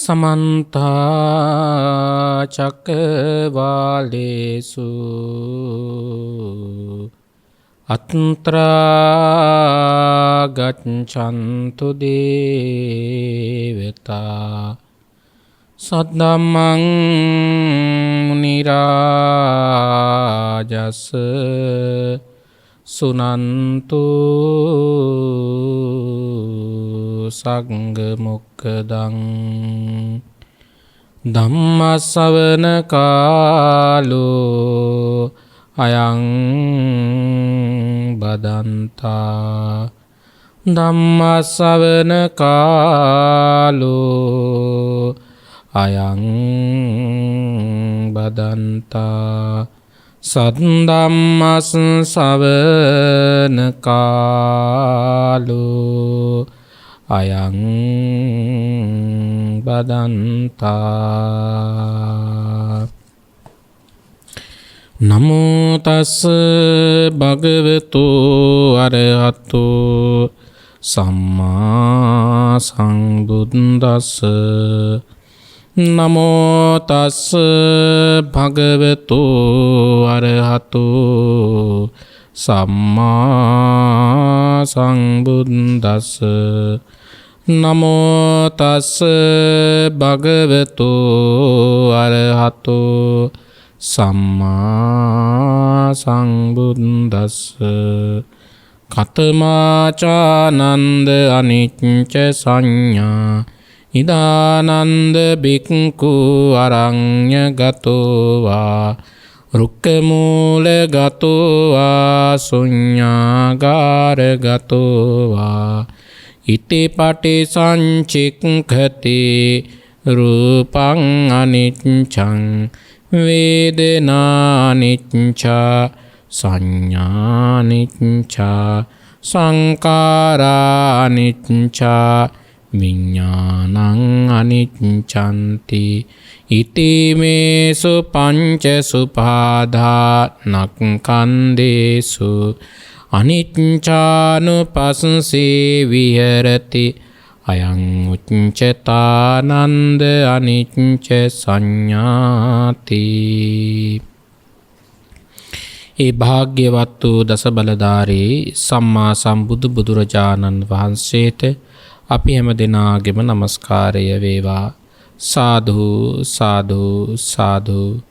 සමන්ත චක්කවාලේසු අත්‍රා ගච්ඡන්තු දේවතා සද්දම්මං මුනි රාජස් සුනන්තු සංඝ මොක්ඛදං ධම්ම ශ්‍රවණ කාලෝ අයං බදන්තා ධම්ම ශ්‍රවණ කාලෝ අයං බදන්තා සද්දම්මස් ශ්‍රවණ කාලෝ අයං බදන්තා. නමෝ තස් භගවතු අරහතු සම්මා සම්බුද්දස්ස. නමෝ තස් භගවතු අරහතු සම්මා සම්බුද්දස්ස. නමෝ තස් භගවතු අරහතු සම්මා සම්බුද්දස්ස. කතමාචානන්ද අනිච්ච සංඥා ඉදානන්ද බික්ඛු අරඤ්ඤ ගතෝ වා රුක්ඛ මූල ගතෝ වා ශුඤ්ඤාගාර ගතෝ වා ඉති පටි සංචික්ඛති රූපං අනිච්ඡං වේදනානිච්ඡා සංඥානිච්ඡා සංකාරානිච්ඡා විඤ්ඤාණං අනිච්ඡන්ති ඉති මේසු පංච සුපාදානස්කන්ධේසු අනිච්ඡානුපස්සේ විහෙරති අයං උච්චතානන්ද අනිච්ච සංඥාති. ඒ භාග්‍යවත් වූ දස බලධාරී සම්මා සම්බුදු බුදුරජාණන් වහන්සේට අපි හැම දෙනාගේම නමස්කාරය වේවා. සාදු සාදු සාදු.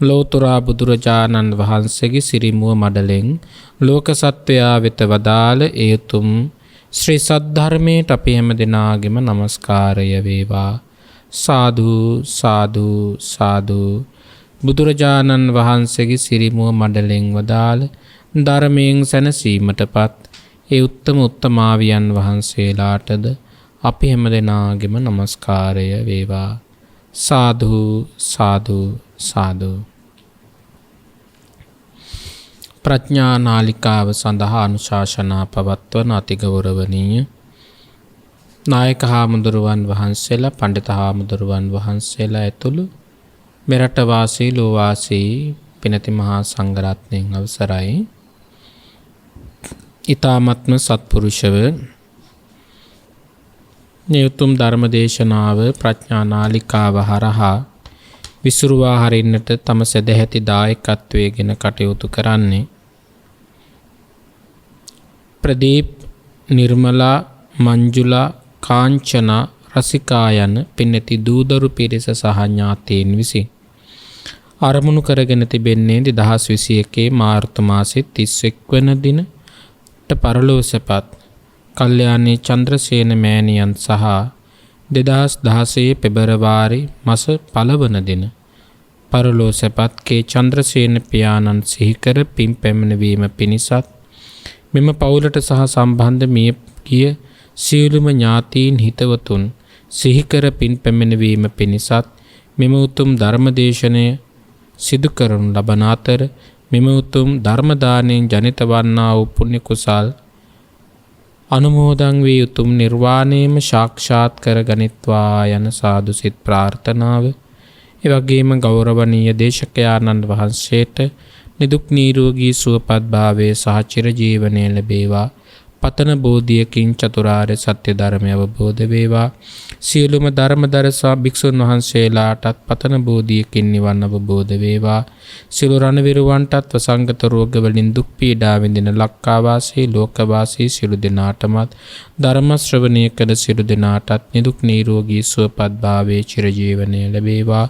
ලෝතර බුදුරජාණන් වහන්සේගේ සිරිමුව මඩලෙන් ලෝක සත්වයා වෙත වදාළ ඒ උතුම් ශ්‍රී සද්ධර්මයට අපි හැම දෙනාගේම නමස්කාරය වේවා. සාදු සාදු සාදු. බුදුරජාණන් වහන්සේගේ සිරිමුව මඩලෙන් වදාළ ධර්මයෙන් සැනසීමටපත් ඒ උත්තම උත්තමාවියන් වහන්සේලාටද අපි හැම දෙනාගේම නමස්කාරය වේවා. සාදු සාදු සාදු. ප්‍රඥා නාලිකාව සඳහා අනුශාසනා පවත්වන අතිගෞරවනීය නායක හාමුදුරුවන් වහන්සේලා, පඬිත හාමුදුරුවන් වහන්සේලා ඇතුළු මෙරට වාසී ලෝවාසී පිනති මහා සංඝරත්නයන් අවසරයි. ඊ타මත්ම සත්පුරුෂව නියුතුම් ධර්ම දේශනාව ප්‍රඥා නාලිකාව හරහා විසුරුවා හරින්නට තම සදැහැති දායකත්වයෙන් කටයුතු කරන්නේ ප්‍රදීප්, නිර්මලා, මංජුලා, කාංචනා, රසිකා යන පින්නති දූදරු පිරිස සහ ඥාතීන් විසින් ආරමුණු කරගෙන තිබෙන්නේ 2021 මාර්තු මාසයේ 31 වන දිනට පරලෝසපත් කල්යාණී චන්ද්‍රසේන මෑණියන් සහ 2016 පෙබරවාරි මාස 1 වන දින පරලෝසපත් කේ චන්ද්‍රසේන පියාණන් සිහිකර පින් පැමිණවීම පිණිසත් මෙම පවුලට සහ සම්බන්ධ මිය ගිය සියලුම ඥාතීන් හිතවතුන් සිහිකර පින් පැමිණවීම පිණිසත් මෙම උතුම් ධර්මදේශනය සිදු කරනු ලබන අතර මෙම උතුම් ධර්ම දාණයෙන් ජනිත වන්නා වූ පුණ්‍ය කුසල් අනුමෝදන් වී උතුම් නිර්වාණයම සාක්ෂාත් කර ගනිත්වා යන සාදු සිත ප්‍රාර්ථනාව. ඒ වගේම ගෞරවනීය දේශකයාණන් වහන්සේට නිදුක් නිරෝගී සුවපත් භාවයේ සහ චිරජීවනයේ ලැබේවා පතන බෝධියකින් චතුරාර්ය සත්‍ය ධර්මය අවබෝධ වේවා. සියලුම ධර්මදරසා භික්ෂුන් වහන්සේලාටත් පතන බෝධියකින් නිවන් අවබෝධ වේවා. සියලු රණවිරුවන්ටත් වසංගත රෝග වලින් දුක් පීඩා විඳින ලක්කාවාසී ලෝකවාසී සියලු දෙනාටමත් ධර්ම ශ්‍රවණය කළ සියලු දෙනාටත් නිදුක් නිරෝගී සුවපත් භාවයේ චිරජීවනය ලැබේවා.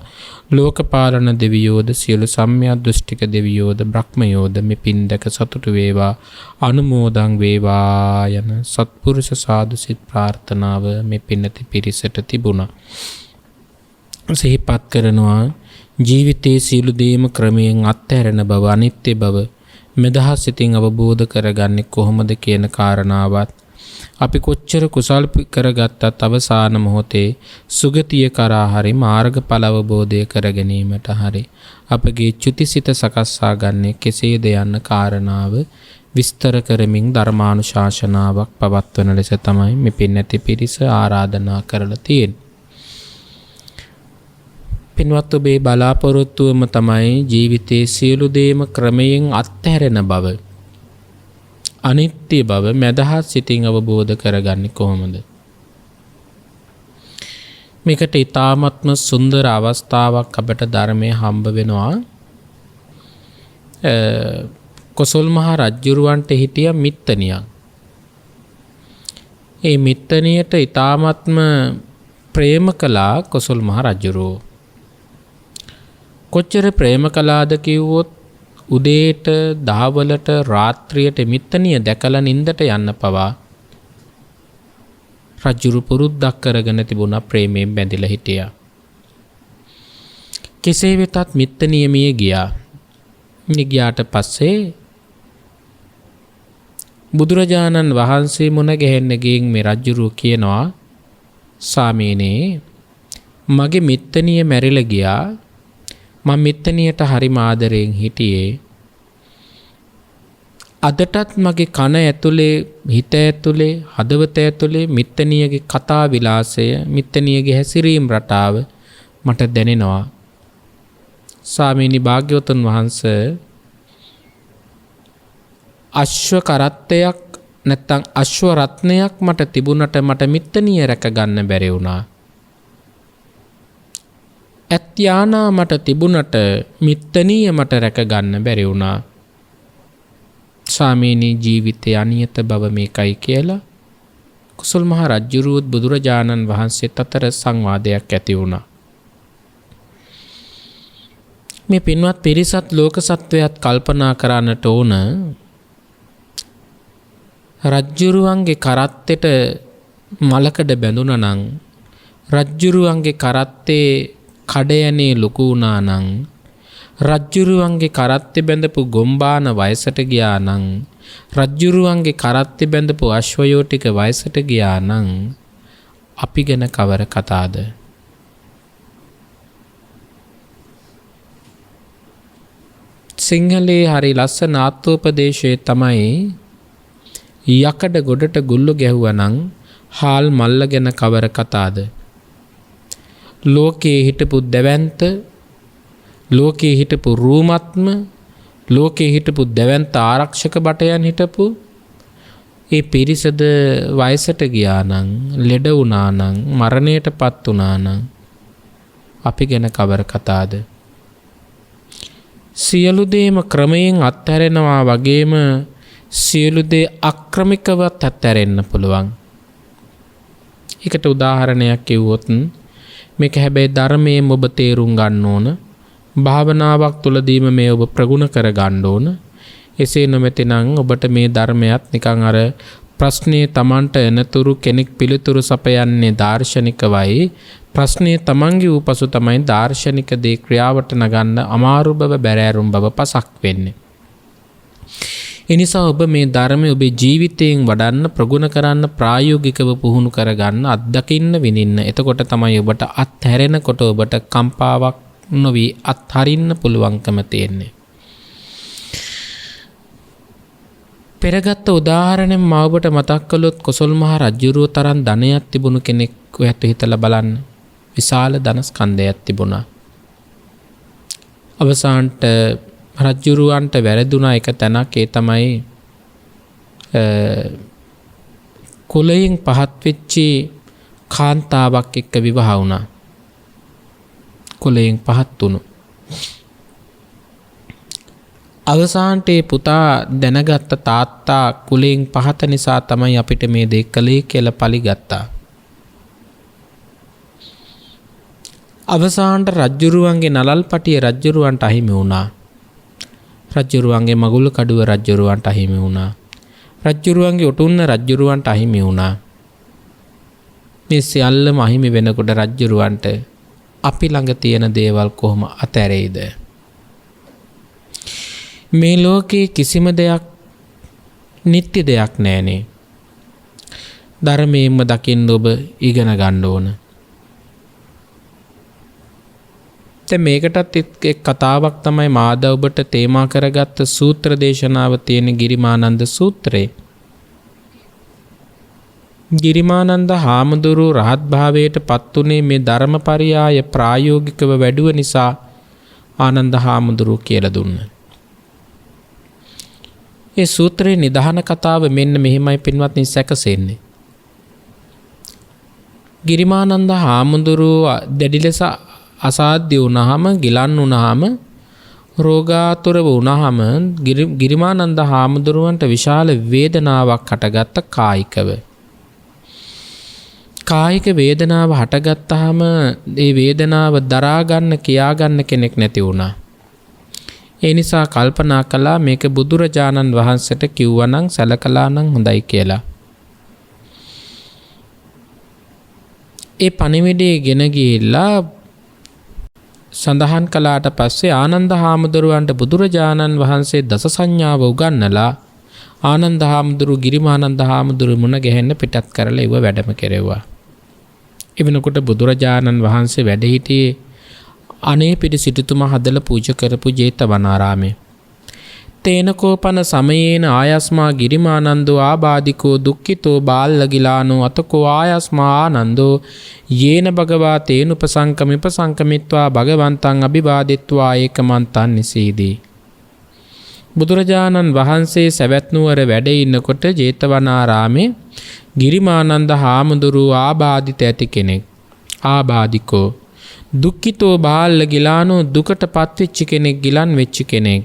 ලෝකපාලන දෙවියෝද සියලු සම්‍යක් දෘෂ්ටික දෙවියෝද බ්‍රහ්මයෝද මේ පින් දැක සතුටු වේවා අනුමෝදන් වේවා යන සත්පුරුෂ සාදු සිත් ප්‍රාර්ථනාව මේ පින්නති පිරිසට තිබුණා. සිහිපත් කරනවා ජීවිතයේ සියලු දේම ක්‍රමයෙන් අත්හැරෙන බව අනිත්‍ය බව මෙදහස් සිතින් අවබෝධ කරගන්නේ කොහොමද කියන කාරණාවත් අපි කොච්චර කුසල් කරගත්තත් අවසාන මොහොතේ සුගතිය කරා හරි මාර්ගඵල අවබෝධය කර ගැනීමට හරි අපගේ චුතිසිත සකස්සා ගන්නේ කෙසේද යන්න කාරණාව විස්තර කරමින් ධර්මානුශාසනාවක් පවත්වන ලෙස තමයි මේ පින්නැති පිරිස ආරාධනා කරලා තියෙන්නේ. පින්වත් ඔබේ බලාපොරොත්තුවම තමයි ජීවිතයේ සියලු දේම ක්‍රමයෙන් අත්හැරෙන බව අනිත්‍ය බව මදහත් සිතින් අවබෝධ කරගන්නේ කොහොමද? මේකට ඊ타ත්ම සුන්දර අවස්ථාවක් අපට ධර්මයේ හම්බ වෙනවා. කොසල් මහ රජුරවන්ට හිටිය මිත්තනියක්. ඒ මිත්තනියට ඊ타ත්ම ප්‍රේම කළා කොසල් මහ රජුරෝ. කොච්චර ප්‍රේම කළාද කිව්වොත් උදේට දහවලට රාත්‍රියට මිත්තනිය දැකලා නින්දට යන්න පවා රජුරු පුරුද්දක් කරගෙන තිබුණා ප්‍රේමයෙන් බැඳිලා හිටියා. කෙසේ වෙතත් මිත්තනිය මිය ගියා. ගියාට පස්සේ බුදුරජාණන් වහන්සේ මුණ ගැහෙන්න ගින් මේ රජුරු කියනවා ස්වාමීනි මගේ මිත්තනිය මැරිලා ගියා. මම මිත්තනියට හරිම ආදරයෙන් හිටියේ. අදටත් මගේ කන ඇතුලේ හිත ඇතුලේ හදවත ඇතුලේ මිත්තනියගේ කතා විලාසය මිත්තනියගේ හැසිරීම් රටාව මට දැනෙනවා. ස්වාමීනි භාග්‍යවතුන් වහන්සේ අශ්ව කරත්තයක් නැත්තම් අශ්ව රත්නයක් මට තිබුණට මට මිත්තනිය රැක ගන්න බැරි වුණා. ඇත්යානා මට තිබුණට මිත්තනිය මට රැක ගන්න බැරි වුණා. ස්වාමීනි ජීවිතය අනියත බව මේකයි කියලා කුසල් මහ රජුරුවත් බුදුරජාණන් වහන්සේත් අතර සංවාදයක් ඇති වුණා. මේ පින්වත් පිරිසත් ලෝක සත්වයාත් කල්පනා කරන්නට ඕන රජුරුවන්ගේ කරත්තෙට මලකඩ බැඳුණා නම් රජුරුවන්ගේ කරත්තේ කඩයනේ ලොකු වුණා නම් රජ්ජුරුවන්ගේ කරත්තේ බැඳපු ගොම්බාන වයසට ගියා නම් රජ්ජුරුවන්ගේ කරත්තේ බැඳපු අශ්වයෝ ටික වයසට ගියා නම් අපි ගැන කවර කතාද? සිංහලේ හරි ලස්සන ආත්මෝපදේශයේ තමයි යකඩ ගොඩට ගුල්ල ගැහුවා නම් හාල් මල්ල ගැන කවර කතාද? ලෝකයේ හිටපු දැවැන්ත ලෝකයේ හිටපු රූමත්ම ලෝකයේ හිටපු දැවැන්ත ආරක්ෂක බටයන් හිටපු ඒ පිරිසද වයසට ගියා නම් ලෙඩ වුණා නම් මරණයටපත් වුණා නම් අපි ගැන කවර කතාද? සියලු දේම ක්‍රමයෙන් අත්හැරෙනවා වගේම සියලු දේ අක්‍රමිකවත් අත්හැරෙන්න පුළුවන්. ඒකට උදාහරණයක් කිව්වොත් මේක හැබැයි ධර්මයෙන් ඔබ තේරුම් ගන්න ඕන. භාවනාවක් තුළදීම මේ ඔබ ප්‍රගුණ කර ගන්න ඕන. එසේ නොමැතිනම් ඔබට මේ ධර්මයක් නිකන් අර ප්‍රශ්නේ Tamanට එනතුරු කෙනෙක් පිළිතුරු සපයන්නේ දාර්ශනිකවයි. ප්‍රශ්නේ Tamanගේ උපසු තමයි දාර්ශනික දේ ක්‍රියාවට නගන්න අමාරු බව බැරෑරුම් බව පසක් වෙන්නේ. එනිසා ඔබ මේ ධර්මය ඔබේ ජීවිතයෙන් වඩන්න ප්‍රගුණ කරන්න ප්‍රායෝගිකව පුහුණු කරගන්න අත්දකින්න විඳින්න. එතකොට තමයි ඔබට අත්හැරෙනකොට ඔබට කම්පාවක් නොවි අත්හරින්න පුළුවන්කම තියෙන්නේ. පෙරගත්ත උදාහරණයෙන් මම ඔබට මතක් කළොත් කොසල් මහ රජුරුව තරම් ධනයක් තිබුණු කෙනෙක් ඔයත් හිතලා බලන්න. විශාල ධන ස්කන්ධයක් තිබුණා. අවසානට රජුරුවන්ට වැරදුනා එක තැනක්. ඒ තමයි කුලයෙන් පහත් වෙච්චි කාන්තාවක් එක්ක විවාහ වුණා. කුලයෙන් පහත් වුණු. අවසානට පුතා දැනගත්ත තාත්තා කුලයෙන් පහත නිසා තමයි අපිට මේ දේ කළේ කියලා පලිගත්තා. අවසානට රජ්ජුරුවන්ගේ නලල් පටිය රජ්ජුරුවන්ට අහිමි වුණා. රජ්ජුරුවන්ගේ මගුල් කඩුව රජ්ජුරුවන්ට අහිමි වුණා. රජ්ජුරුවන්ගේ ඔටුන්න රජ්ජුරුවන්ට අහිමි වුණා. මේ සියල්ලම අහිමි වෙනකොට රජ්ජුරුවන්ට අපි ළඟ තියෙන දේවල් කොහොම අතැරෙයිද? මේ ලෝකේ කිසිම දෙයක් නිත්‍ය දෙයක් නෑනේ. ධර්මයෙන්ම දකින්න ඔබ ඉගෙන ගන්න ඕන. දැන් මේකටත් එක් කතාවක් තමයි මාද ඔබට තේමා කරගත්ත සූත්‍ර දේශනාව තියෙන ගිරිමානන්ද සූත්‍රය. ගිරිමානන්ද හාමුදුරුව රහත් භාවයට පත් වුණේ මේ ධර්මපරියාය ප්‍රායෝගිකව වැඩුව නිසා ආනන්ද හාමුදුරුව කියලා දුන්නා. ඒ සූත්‍රයේ නිදහන කතාව මෙන්න මෙහෙමයි පින්වත්නි සැකසෙන්නේ. ගිරිමානන්ද හාමුදුරුව දැඩි ලෙස අසාධ්‍ය වුණාම, ගිලන් වුණාම, රෝගාතුර වුණාම ගිරිමානන්ද හාමුදුරුවන්ට විශාල වේදනාවක් හටගත්ත කායිකව. කායික වේදනාව හටගත්තාම ඒ වේදනාව දරා ගන්න, කියා ගන්න කෙනෙක් නැති වුණා. ඒ නිසා කල්පනා කළා මේක බුදුරජාණන් වහන්සේට කිව්වනම් සැලකලා නම් හොඳයි කියලා. ඒ පණිවිඩය ගෙන ගිහිල්ලා සඳහන් කළාට පස්සේ ආනන්ද හාමුදුරුවන්ට බුදුරජාණන් වහන්සේ දස සංඥාව උගන්වලා ආනන්ද හාමුදුරුව ගිරිමානන්ද හාමුදුරුව මුණ ගැහෙන්න පිටත් කරලා ඉව වැඩම කෙරෙව්වා. එවනකොට බුදුරජාණන් වහන්සේ වැඩ සිටියේ අනේපිඩි සිටුතුමා හදලා පූජා කරපු ජේතවනාරාමේ. තේනකෝපන සමයේන ආයස්මා ගිරිමානන්දෝ ආබාධිකෝ දුක්ඛිතෝ බාල්ලගිලානෝ අතකෝ ආයස්මා ආනන්දෝ යේන භගවා තේනුපසංකමිපසංකමිත්වා භගවන්තං අභිවාදිත්වා ඒකමන්තං නිසීදී. බුදුරජාණන් වහන්සේ සවැත් නුවර වැඩ ඉන්නකොට ජේතවනාරාමේ ගිරිමානන්ද හාමුදුරුව ආබාධිත ඇති කෙනෙක්. ආබාධිකෝ දුක්ඛිතෝ බාල්ලගිලානෝ දුකට පත්වෙච්ච කෙනෙක්, ගිලන් වෙච්ච කෙනෙක්.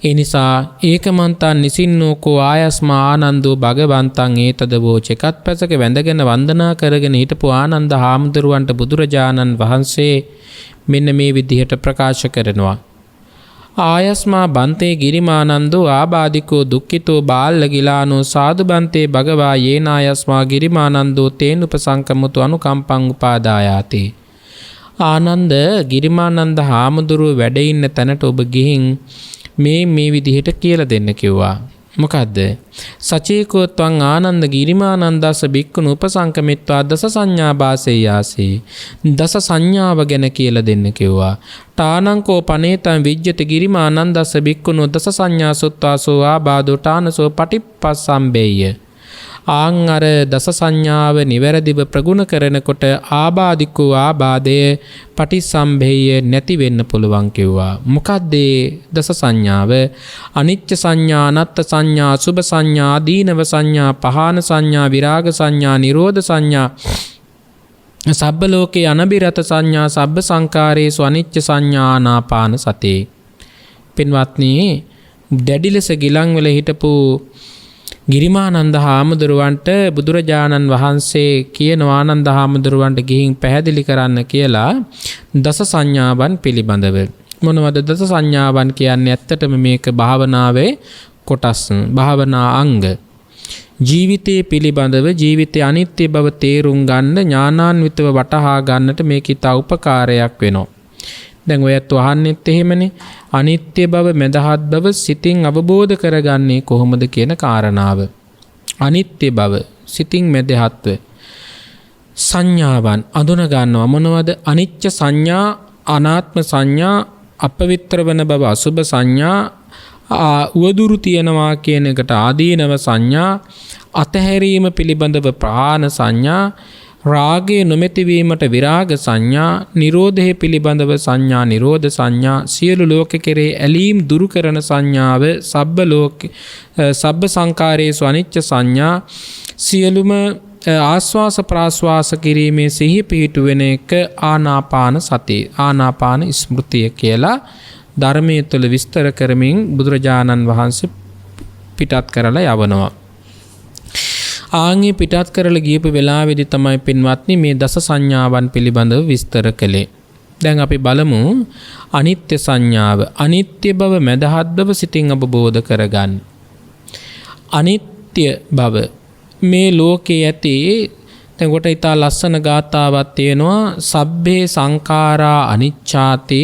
ඒ නිසා ඒකමන්තං නිසින්නෝකෝ ආයස්මා ආනන්දෝ භගවන්තං ඒතද වෝචකත් පැසක වැඳගෙන වන්දනා කරගෙන හිටපු ආනන්ද හාමුදුරුවන්ට බුදුරජාණන් වහන්සේ මෙන්න මේ විදිහට ප්‍රකාශ කරනවා. ආයස්මා බන්තේ ගිරිමානන්දෝ ආබාධිකෝ දුක්ඛිතෝ බාල්ලගිලානෝ සාදු බන්තේ භගවා යේනායස්මා ගිරිමානන්දෝ තේනුපසංකමතු අනුකම්පං උපාදායාති. ආනන්ද ගිරිමානන්ද හාමුදුරුව වැඩ ඉන්න තැනට ඔබ ගිහින් මේ විදිහට කියලා දෙන්න කිව්වා. මොකද්ද? සචේකෝ ත්වං ආනන්ද ගිරිමානන්දස්ස බික්කුණු උපසංකමිත්වා දස සංඥා භාසෙයාසී. දස සංඥාව ගැන කියලා දෙන්න කිව්වා. තානංකෝ පනේතං විජ්ජති ගිරිමානන්දස්ස බික්කුණු දස සංඥා සුත්වාසෝ ආබාධෝ තානසෝ පටිප්පස්සම්බේය. ආං අර දස සංඥාව නිවැරදිව ප්‍රගුණ කරනකොට ආබාධිකෝ ආබාධය පටිසම්භේය නැති වෙන්න පුළුවන් කිව්වා. මොකද්ද දස සංඥාව? අනිච්ච සංඥා, අනත්ත් සංඥා, සුභ සංඥා, දීනව සංඥා, පහාන සංඥා, විරාග සංඥා, නිරෝධ සංඥා, සබ්බ ලෝකේ අනබිරත සංඥා, සබ්බ සංකාරේසු අනිච්ච සංඥා, ආනාපාන සති. පින්වත්නි, දැඩි ලෙස ගිලන් වෙල හිටපු ගිරිමානන්ද හාමුදුරුවන්ට බුදුරජාණන් වහන්සේ කියන ආනන්ද හාමුදුරුවන්ට ගිහින් පැහැදිලි කරන්න කියලා දස සංඥාවන් පිළිබඳව. මොනවද දස සංඥාවන් කියන්නේ? ඇත්තටම මේක භාවනාවේ කොටස්, භාවනා අංග. ජීවිතයේ පිළිබඳව, ජීවිතයේ අනිත්‍ය බව තේරුම් ගන්න, ඥානාන්විතව වටහා ගන්නට මේක ඉතා උපකාරයක් වෙනවා. දැන් ඔයත් වහන්නෙත් එහෙමනේ. අනිත්‍ය බව, මදහත් බව සිතින් අවබෝධ කරගන්නේ කොහොමද කියන කාරණාව. අනිත්‍ය බව සිතින් මදහත්ව සංඥාවන් අඳුන ගන්නවා. මොනවද? අනිච්ච සංඥා, අනාත්ම සංඥා, අපවිත්‍ර වන බව අසුභ සංඥා, උවදුරු තියනවා කියන එකට ආදීනව සංඥා, අතහැරීම පිළිබඳව ප්‍රහාණ සංඥා, රාගය නොමැතිවීමට විරාග සංඥා, නිරෝධය පිළිබඳව සංඥා නිරෝධ සංඥා, සියලු ලෝක කෙරේ ඇලීම් දුරු කරන සංඥාව සබ්බ සංකාරයේසු අනිච්ච සංඥා, සියලුම ආස්වාස ප්‍රාස්වාස කිරීමේ සිහි පිහිටුවෙන එක ආනාපාන සතිය, ආනාපාන ස්මෘතිය කියලා ධර්මයේ තුල විස්තර කරමින් බුදුරජාණන් වහන්සේ පිටත් කරලා යවනවා. ආන්ගේ පිටත් කරලා ගියපු වෙලාවේදී තමයි පින්වත්නි මේ දස සංඥාවන් පිළිබඳව විස්තර කළේ. දැන් අපි බලමු අනිත්‍ය සංඥාව. අනිත්‍ය බව මදහත් බව සිතින් අවබෝධ කරගන්න. අනිත්‍ය බව මේ ලෝකයේ ඇති, දැන් කොට ඊට ලස්සන ගාථාවක් තියෙනවා. සබ්බේ සංඛාරා අනිච්ඡාති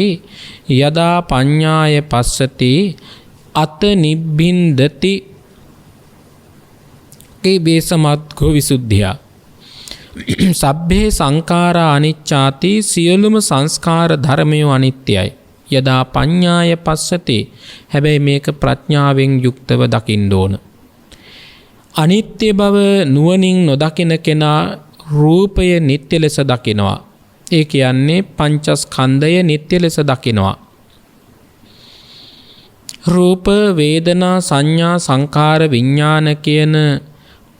යදා පඤ්ඤාය පස්සති අත නිබ්බින්දති බේසමත්ගෝ විසුද්ධිය. සබ්බේ සංඛාරා අනිච්ඡාති, සියලුම සංස්කාර ධර්මයෝ අනිත්‍යයි. යදා පඤ්ඤාය පස්සති, හැබැයි මේක ප්‍රඥාවෙන් යුක්තව දකින්න ඕන. අනිත්‍ය බව නුවණින් නොදකින කෙනා රූපය නිට්ටය ලෙස දකිනවා. ඒ කියන්නේ පංචස්කන්ධය නිට්ටය ලෙස දකිනවා. රූප, වේදනා, සංඥා, සංකාර, විඥාන කියන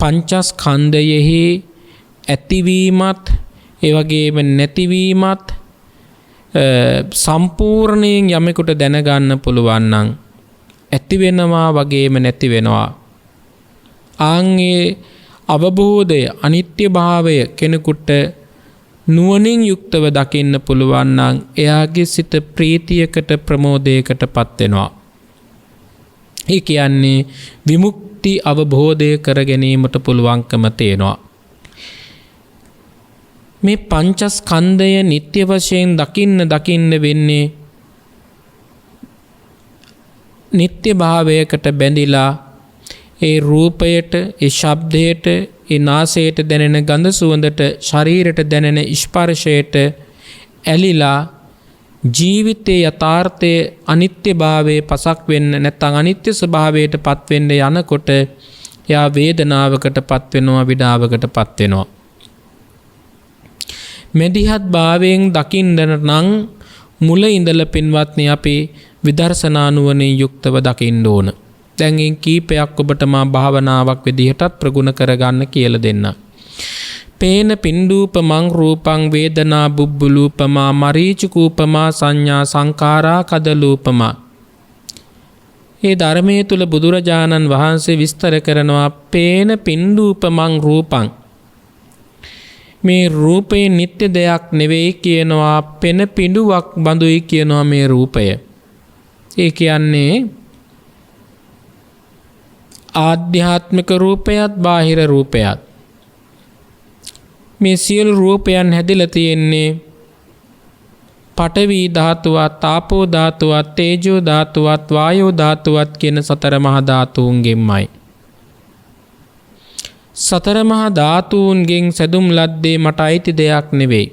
පංචස්කන්ධයෙහි ඇතිවීමත් ඒ වගේම නැතිවීමත් සම්පූර්ණයෙන් යමෙකුට දැනගන්න පුළුවන් නම් ඇති වෙනවා වගේම නැති වෙනවා. ආන්ගේ අවබෝධය, අනිත්‍ය භාවය කෙනෙකුට නුවණින් යුක්තව දකින්න පුළුවන් නම් එයාගේ සිත ප්‍රීතියකට, ප්‍රමෝදයකට පත් වෙනවා. ඒ කියන්නේ විමුක්ති අවබෝධය කර ගැනීමට පුළුවන්කම තියෙනවා. මේ පංචස්කන්ධය නිත්‍ය වශයෙන් දකින්න වෙන්නේ නිත්‍ය භාවයකට බැඳිලා ඒ රූපයට, ඒ ශබ්දයට, ඒ නාසයට දැනෙන ගඳ සුවඳට, ශරීරයට දැනෙන ස්පර්ශයට ඇලිලා ජීවිතයේ යථාර්ථයේ අනිත්‍ය භාවයේ පසක් වෙන්න නැත්නම් අනිත්‍ය ස්වභාවයට පත් වෙන්න යනකොට යා වේදනාවකට පත් වෙනවා, විඩාවකට පත් වෙනවා. මෙදිහත් භාවයෙන් දකින්න නම් මුල ඉඳලා පින්වත්නි අපි විදර්ශනා නුවණින් යුක්තව දකින්න ඕන. දැන් ඉන් කීපයක් ඔබට මා භාවනාවක් විදිහටත් ප්‍රගුණ කරගන්න කියලා දෙන්න. පේන පින්ඩූපමං රූපං වේදනා බුබ්බුලූපමා මරීචිකූපමා සංඥා සංඛාරා කදලූපමා. ඒ ධර්මයේ තුල බුදුරජාණන් වහන්සේ විස්තර කරනවා පේන පින්ඩූපමං රූපං. මේ රූපේ නිත්‍ය දෙයක් නෙවෙයි කියනවා, පෙන පිඬුවක් බඳුයි කියනවා මේ රූපය. ඒ කියන්නේ ආධ්‍යාත්මික රූපයත් බාහිර රූපයත්. මේ සියලු රූපයන් හැදිලා තියෙන්නේ පඨවි ධාතුවත්, ආපෝ ධාතුවත්, තේජෝ ධාතුවත්, වායෝ ධාතුවත් කියන සතර මහා ධාතුන්ගෙන්මයි. සතර මහා ධාතුන්ගෙන් සැදුම් ලද්දේ මට අයිති දෙයක් නෙවෙයි.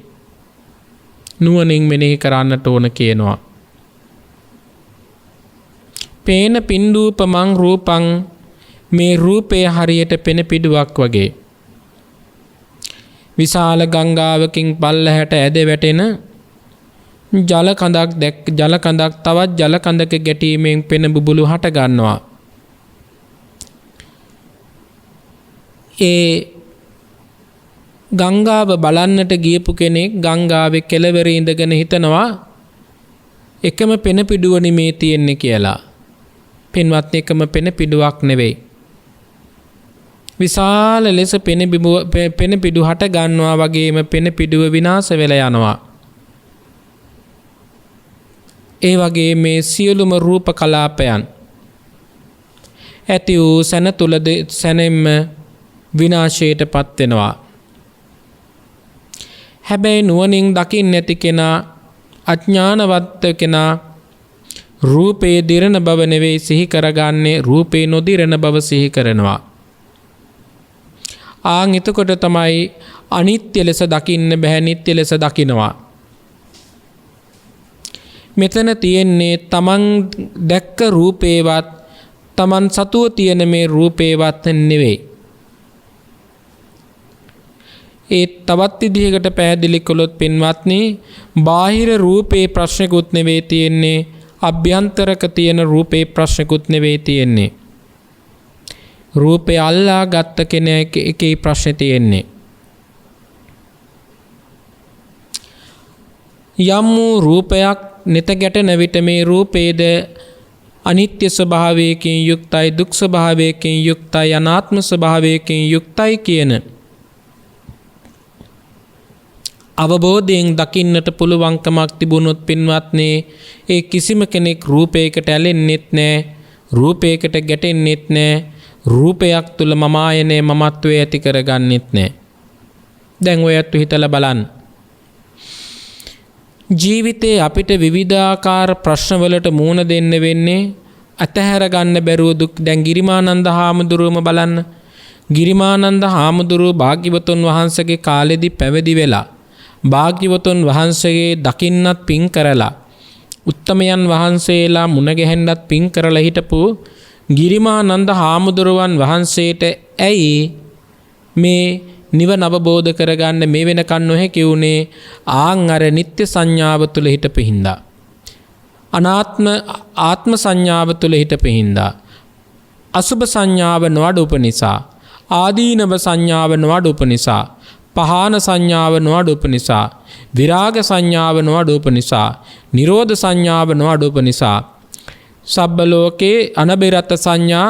නුවණින් මෙනෙහි කරන්නට ඕන කියනවා. පේන පින්ඩූපමං රූපං, මේ රූපය හරියට පෙන පිඩුවක් වගේ. විශාල ගංගාවකින් පල්ලහැට ඇද වැටෙන ජල කඳක් තවත් ජල කඳක ගැටීමෙන් පෙන බුබුලු හට ගන්නවා. ඒ ගංගාව බලන්නට ගියපු කෙනෙක් ගංගාවේ කෙළවර ඉඳගෙන හිතනවා එකම පෙන පිඩුවනි මේ තියෙන්නේ කියලා. පින්වත්නි, එකම පෙන පිඩුවක් නෙවෙයි. විශාල ලෙස පෙන පිඩු හට ගන්නවා වගේම පෙන පිඩුව විනාශ වෙලා යනවා. ඒ වගේ මේ සියලුම රූප කලාපයන් ඇති වූ සැන තුල සැනෙම්ම විනාශයට පත් වෙනවා. හැබැයි නුවණින් දකින්න නැති කෙනා, අඥානවත් කෙනා රූපේ දිරන බව නෙවෙයි සිහි කරගන්නේ, රූපේ නොදිරන බව සිහි කරනවා. ආන් එතකොට තමයි අනිත්‍ය ලෙස දකින්න බෑ, නිට්ටය ලෙස දකිනවා. මෙතන තියෙන්නේ තමන් දැක්ක රූපේවත්, තමන් සතුව තියෙන මේ රූපේවත් නෙවෙයි. ඒ තවත් විදිහකට පැහැදිලි කළොත් පින්වත්නි බාහිර රූපේ ප්‍රශ්නකුත් නෙවෙයි තියෙන්නේ අභ්‍යන්තරක තියෙන රූපේ ප්‍රශ්නකුත් නෙවෙයි තියෙන්නේ රූපේ අල්ලා ගත්ත කෙනෙක්ගේ ප්‍රශ්නේ තියෙන්නේ යම් වූ රූපයක් නිත ගැටෙන විට මේ රූපේද අනිත්‍ය ස්වභාවයකින් යුක්තයි දුක් ස්වභාවයකින් යුක්තයි අනාත්ම ස්වභාවයකින් යුක්තයි කියන අවබෝධයෙන් දකින්නට පුළුවන්කමක් තිබුණොත් පින්වත්නි ඒ කිසිම කෙනෙක් රූපයකට ඇලෙන්නෙත් නැහැ රූපයකට ගැටෙන්නෙත් නැහැ රූපයක් තුල මම ආයනේ මමත්වයේ ඇති කරගන්නෙත් නැහැ දැන් ඔයත් හිතලා බලන්න ජීවිතේ අපිට විවිධාකාර ප්‍රශ්න වලට මුහුණ දෙන්න වෙන්නේ අතහැර ගන්න බැරුව දුක් දැන් ගිරිමානන්ද හාමුදුරුවම බලන්න ගිරිමානන්ද හාමුදුරුව භාග්‍යවතුන් වහන්සේගේ කාලෙදී පැවිදි වෙලා භාග්‍යවතුන් වහන්සේගේ දකින්නත් පින් කරලා උත්තමයන් වහන්සේලා මුණ ගැහෙන්නත් පින් කරලා හිටපු ගිරිමානන්ද හාමුදුරුවන් වහන්සේට ඇයි මේ නිවන අවබෝධ කරගන්න මේ වෙනකන් නොහැකි වුණේ ආන් අර නිත්‍ය සංඥාව තුල හිටපු හින්දා ආත්ම සංඥාව තුල හිටපු හින්දා අසුභ සංඥාව නොඅඩුප නිසා ආදීනව සංඥාව නොඅඩුප නිසා පහාන සංඥාව නොඅඩුප නිසා විරාග සංඥාව නොඅඩුප නිසා නිරෝධ සංඥාව නොඅඩුප නිසා සබ්බ ලෝකේ අනබිරත සංඥා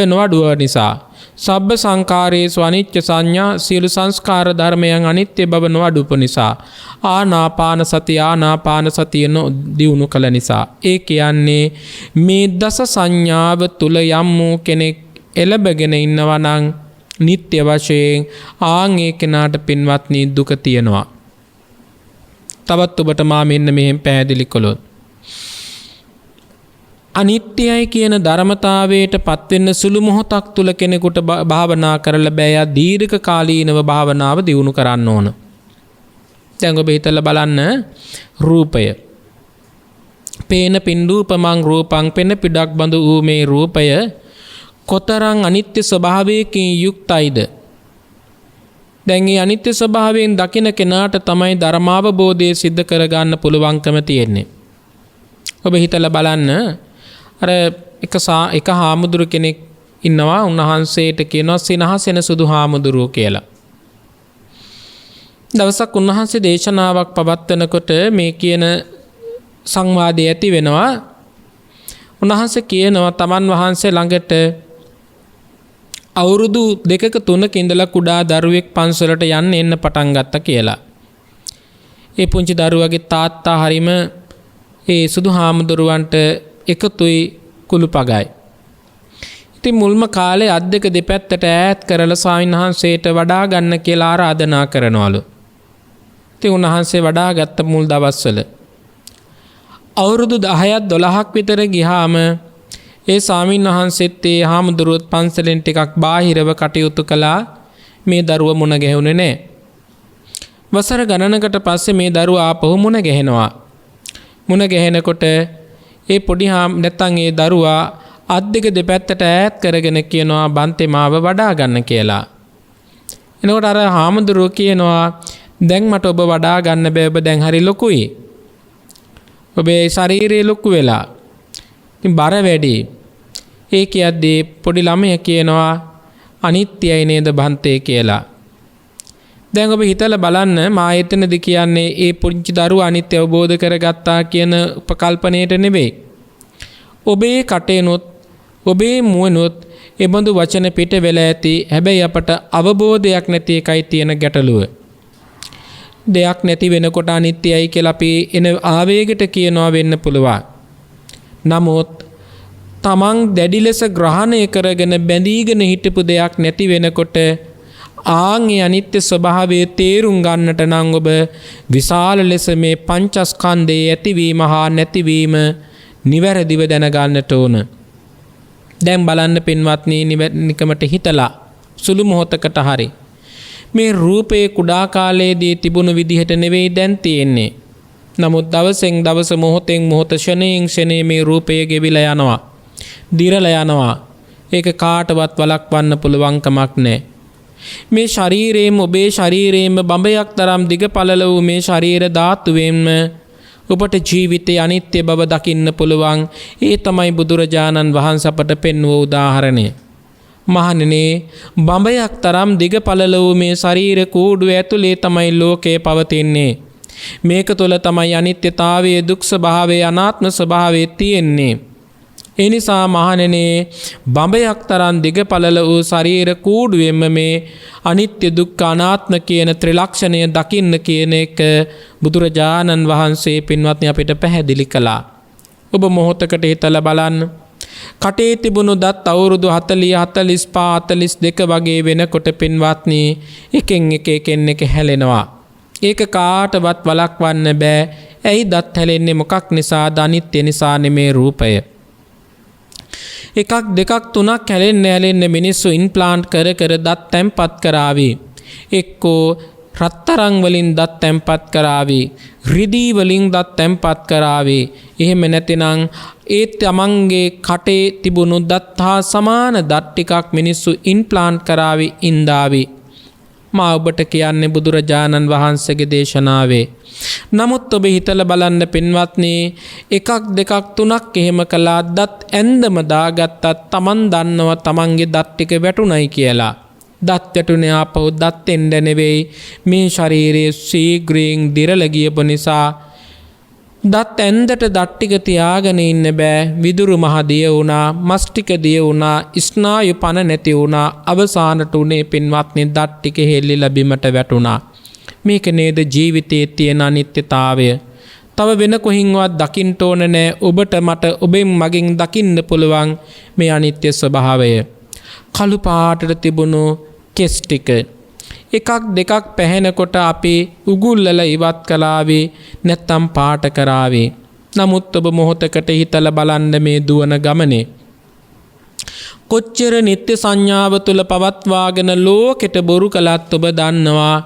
නොඅඩුව නිසා සබ්බ සංකාරේසු අනිත්‍ය සංඥා සියලු සංස්කාර ධර්මයන් අනිත්‍ය බව නොඅඩුප නිසා ආනාපාන සතිය දියුණු කළ නිසා ඒ කියන්නේ මේ දස සංඥාව තුල යම් වූ කෙනෙක් එළබගෙන ඉන්නවා නම් නිත්‍ය වශයෙන් ආන් ඒ කෙනාට පින්වත්නි දුක තියෙනවා තවත් ඔබට මා මෙන්න මෙහෙම පැහැදිලි කළොත් අනිත්‍යයි කියන ධර්මතාවයට පත්වෙන්න සුළු මොහොතක් තුල කෙනෙකුට භාවනා කරලා බෑ දීර්ඝ කාලීනව භාවනාව දියුණු කරන්න ඕන. දැන් ඔබ හිතලා බලන්න රූපය. පේන පින්ඩූපමං රූපං පෙන පිඩක් බඳු වූ මේ රූපය කොතරම් අනිත්‍ය ස්වභාවයකින් යුක්තයිද? දැන් මේ අනිත්‍ය ස්වභාවයෙන් දකින කෙනාට තමයි ධර්මාවබෝධය සිද්ධ කරගන්න පුළුවන්කම තියෙන්නේ. ඔබ හිතලා බලන්න අර එක හාමුදුරු කෙනෙක් ඉන්නවා උන්වහන්සේට කියනවා සිනහසෙන සුදු හාමුදුරුව කියලා. දවසක් උන්වහන්සේ දේශනාවක් පවත්වනකොට මේ කියන සංවාදය ඇති වෙනවා. උන්වහන්සේ කියනවා තමන් වහන්සේ ළඟට අවුරුදු 2ක 3ක ඉඳලා කුඩා දරුවෙක් පන්සලට යන්න එන්න පටන් ගත්තා කියලා. ඒ පුංචි දරුවගේ තාත්තා හරීම ඒ සුදු හාමුදුරුවන්ට එකතුයි කුළුපගයි. ඉතින් මුල්ම කාලේ අත් දෙක දෙපැත්තට ඈත් කරලා ස්වාමීන් වහන්සේට වඩා ගන්න කියලා ආරාධනා කරනවලු. ඉතින් උන්වහන්සේ වඩා ගත්ත මුල් දවස්වල අවුරුදු 10ක් 12ක් විතර ගියාම ඒ ස්වාමීන් වහන්සේත් ඒ හාමුදුරුවොත් පන්සලෙන් ටිකක් බාහිරව කටයුතු කළා. මේ දරුව මුණ ගැහුනේ නැහැ. වසර ගණනකට පස්සේ මේ දරුවා ආපහු මුණ ගැහෙනවා. මුණ ගැහෙනකොට ඒ පොඩි නැත්තම් ඒ දරුවා අත් දෙක දෙපැත්තට ඈත් කරගෙන කියනවා බන්තේ මාව වඩා ගන්න කියලා. එනකොට අර හාමුදුරුවෝ කියනවා දැන් මට ඔබ වඩා ගන්න බෑ ඔබ දැන් හරි ලොකුයි. ඔබේ ශරීරය ලොකු වෙලා. ඉතින් බර වැඩි. ඒ කියද්දී පොඩි ළමයා කියනවා අනිත්‍යයි නේද බන්තේ කියලා. දැන් ඔබ හිතලා බලන්න මා එතනදී කියන්නේ ඒ පුංචි දරුවා අනිත්‍ය අවබෝධ කරගත්තා කියන උපකල්පනයට නෙවෙයි. ඔබේ කටේනොත් ඔබේ මුවනොත් එබඳු වචන පිට වෙලා ඇති. හැබැයි අපට අවබෝධයක් නැති එකයි තියෙන ගැටලුව. දෙයක් නැති වෙනකොට අනිත්‍යයි කියලා අපි එන ආවේගයට කියනවා වෙන්න පුළුවන්. නමුත් තමන් දැඩි ලෙස ග්‍රහණය කරගෙන බැඳීගෙන හිටපු දෙයක් නැති වෙනකොට ආන්ගේ අනිත්‍ය ස්වභාවය තේරුම් ගන්නට නම් ඔබ විශාල ලෙස මේ පංචස්කන්ධයේ ඇතිවීම හා නැතිවීම නිවැරදිව දැනගන්නට ඕන. දැන් බලන්න පින්වත්නි නිකමට හිතලා සුළු මොහොතකට හරි මේ රූපේ කුඩා කාලයේදී තිබුණු විදිහට නෙවෙයි දැන් තියෙන්නේ. නමුත් දවසෙන් දවස මොහොතෙන් මොහොත ක්ෂණයෙන් ක්ෂණේ මේ රූපය ගෙවිලා යනවා. දිරලා යනවා. ඒක කාටවත් වළක්වන්න පුළුවන් කමක් නැහැ. මේ ශරීරයේම ඔබේ ශරීරයේම බඹයක් තරම් දිග පළල වූ මේ ශරීර ධාතුවෙන්ම ඔබට ජීවිතයේ අනිත්‍ය බව දකින්න පුළුවන්. ඒ තමයි බුදුරජාණන් වහන්සේ අපට පෙන්වූ උදාහරණය. මහණෙනි, බඹයක් තරම් දිග පළල වූ මේ ශරීර කූඩුව ඇතුලේ තමයි ලෝකය පවතින්නේ. මේක තුළ තමයි අනිත්‍යතාවයේ දුක් ස්වභාවයේ අනාත්ම ස්වභාවයේ තියෙන්නේ. ඒ නිසා මහණෙනි, බඹයක් තරම් දිග පළල වූ ශරීර කූඩුවෙම මේ අනිත්‍ය දුක්ඛ අනාත්ම කියන ත්‍රිලක්ෂණය දකින්න කියන එක බුදුරජාණන් වහන්සේ පින්වත්නි අපිට පැහැදිලි කළා. ඔබ මොහොතකට හිතලා බලන්න. කටේ තිබුණු දත් අවුරුදු 40 45 42 වගේ වෙනකොට පින්වත්නි එකින් එක හැලෙනවා. ඒක කාටවත් වළක්වන්න බෑ. ඇයි දත් හැලෙන්නේ? මොකක් නිසාද? අනිත්‍ය නිසා නෙමේ, රූපය. එකක් දෙකක් තුනක් හැලෙන්න මිනිස්සු ඉම්ප්ලාන්ට් කර දත් තැම්පත් කරાવી. එක්කෝ රත්තරන් වලින් දත් තැම්පත් කරાવી, රිදී වලින් දත් තැම්පත් කරાવી. එහෙම නැතිනම් ඒ තමන්ගේ කටේ තිබුණු දත් හා සමාන දත් ටිකක් මිනිස්සු ඉම්ප්ලාන්ට් කරાવી ඉඳාවි. මා ඔබට කියන්නේ බුදුරජාණන් වහන්සේගේ දේශනාවේ. නමුත් ඔබ හිතලා බලන්න පින්වත්නි, එකක් දෙකක් තුනක් එහෙම කළා දත් ඇඳම දාගත්තත් තමන් දන්නවා තමන්ගේ දත් ටික වැටුණයි කියලා. දත් වැටුනේ ආපහු දත් එන්න නෙවෙයි, මේ ශරීරයේ ශීඝ්‍රයෙන් දිරල ගියපු නිසා දත් ඇඳට දත් ටික තියාගෙන ඉන්න බෑ. විදුරු මහ දිය වුණා, මස් ටික දිය වුණා, ස්නායු පණ නැති වුණා. අවසානට උනේ පින්වත්නි දත් ටික හෙල්ලිලා බිමට වැටුණා. මේක නේද ජීවිතයේ තියෙන අනිත්‍යතාවය. තව වෙන කොහින්වත් දකින්න ඕන නෑ. ඔබට මට ඔබෙන් මගෙන් දකින්න පුළුවන් මේ අනිත්‍ය ස්වභාවය. කළු පාටට තිබුණු කෙස් ටික එකක් දෙකක් පැහැෙනකොට අපි උගුල්ලලා ඉවත් කළාවේ, නැත්තම් පාට කරාවේ. නමුත් ඔබ මොහොතකට හිතලා බලන්න මේ දුවන ගමනේ කොච්චර නිත්‍ය සංඥාව තුල පවත්වාගෙන ලෝකෙට බොරු කළත් ඔබ දන්නවා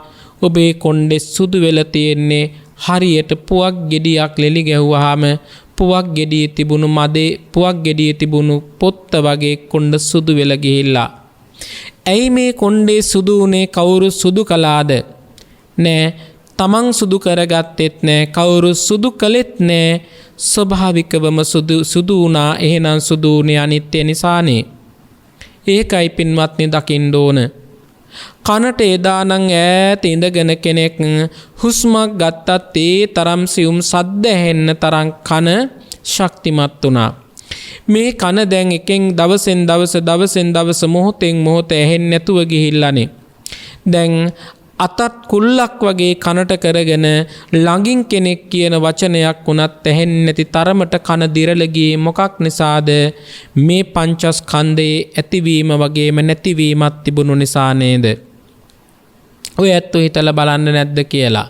ඔබේ කොණ්ඩේ සුදු වෙලා තියෙන්නේ හරියට පුවක් ගෙඩියක් ලෙලි ගැහුවාම පුවක් ගෙඩියේ තිබුණු මදේ, පුවක් ගෙඩියේ තිබුණු පොත්ත වගේ කොණ්ඩ සුදු වෙලා ගිහිල්ලා. ඇයි මේ කොණ්ඩේ සුදු උනේ? කවුරු සුදු කළාද? නෑ, තමන් සුදු කරගත්තෙත් නෑ, කවුරු සුදු කළෙත් නෑ. ස්වභාවිකවම සුදු වුණා. එහෙනම් සුදු උනේ අනිත්‍ය නිසානේ. ඒකයි පින්වත්නි දකින්න ඕන. කනට එදානම් ඈත ඉඳගෙන කෙනෙක් හුස්මක් ගත්තත් ඒ තරම් සියුම් සද්ද ඇහෙන්න තරම් කන ශක්තිමත් වුණා. මේ කන දැන් එකෙන් දවසෙන් දවස මොහොතෙන් මොහොත ඇහෙන්නේ නැතුව ගිහිල්ලානේ. දැන් අතත් කුල්ලක් වගේ කනට කරගෙන ළඟින් කෙනෙක් කියන වචනයක් වුණත් ඇහෙන්නේ නැති තරමට කන දිරල ගියේ මොකක් නිසාද? මේ පංචස්කන්ධයේ ඇතිවීම වගේම නැතිවීමක් තිබුණු නිසා නේද? ඔය ඇත්ත හිතලා බලන්න නැද්ද කියලා.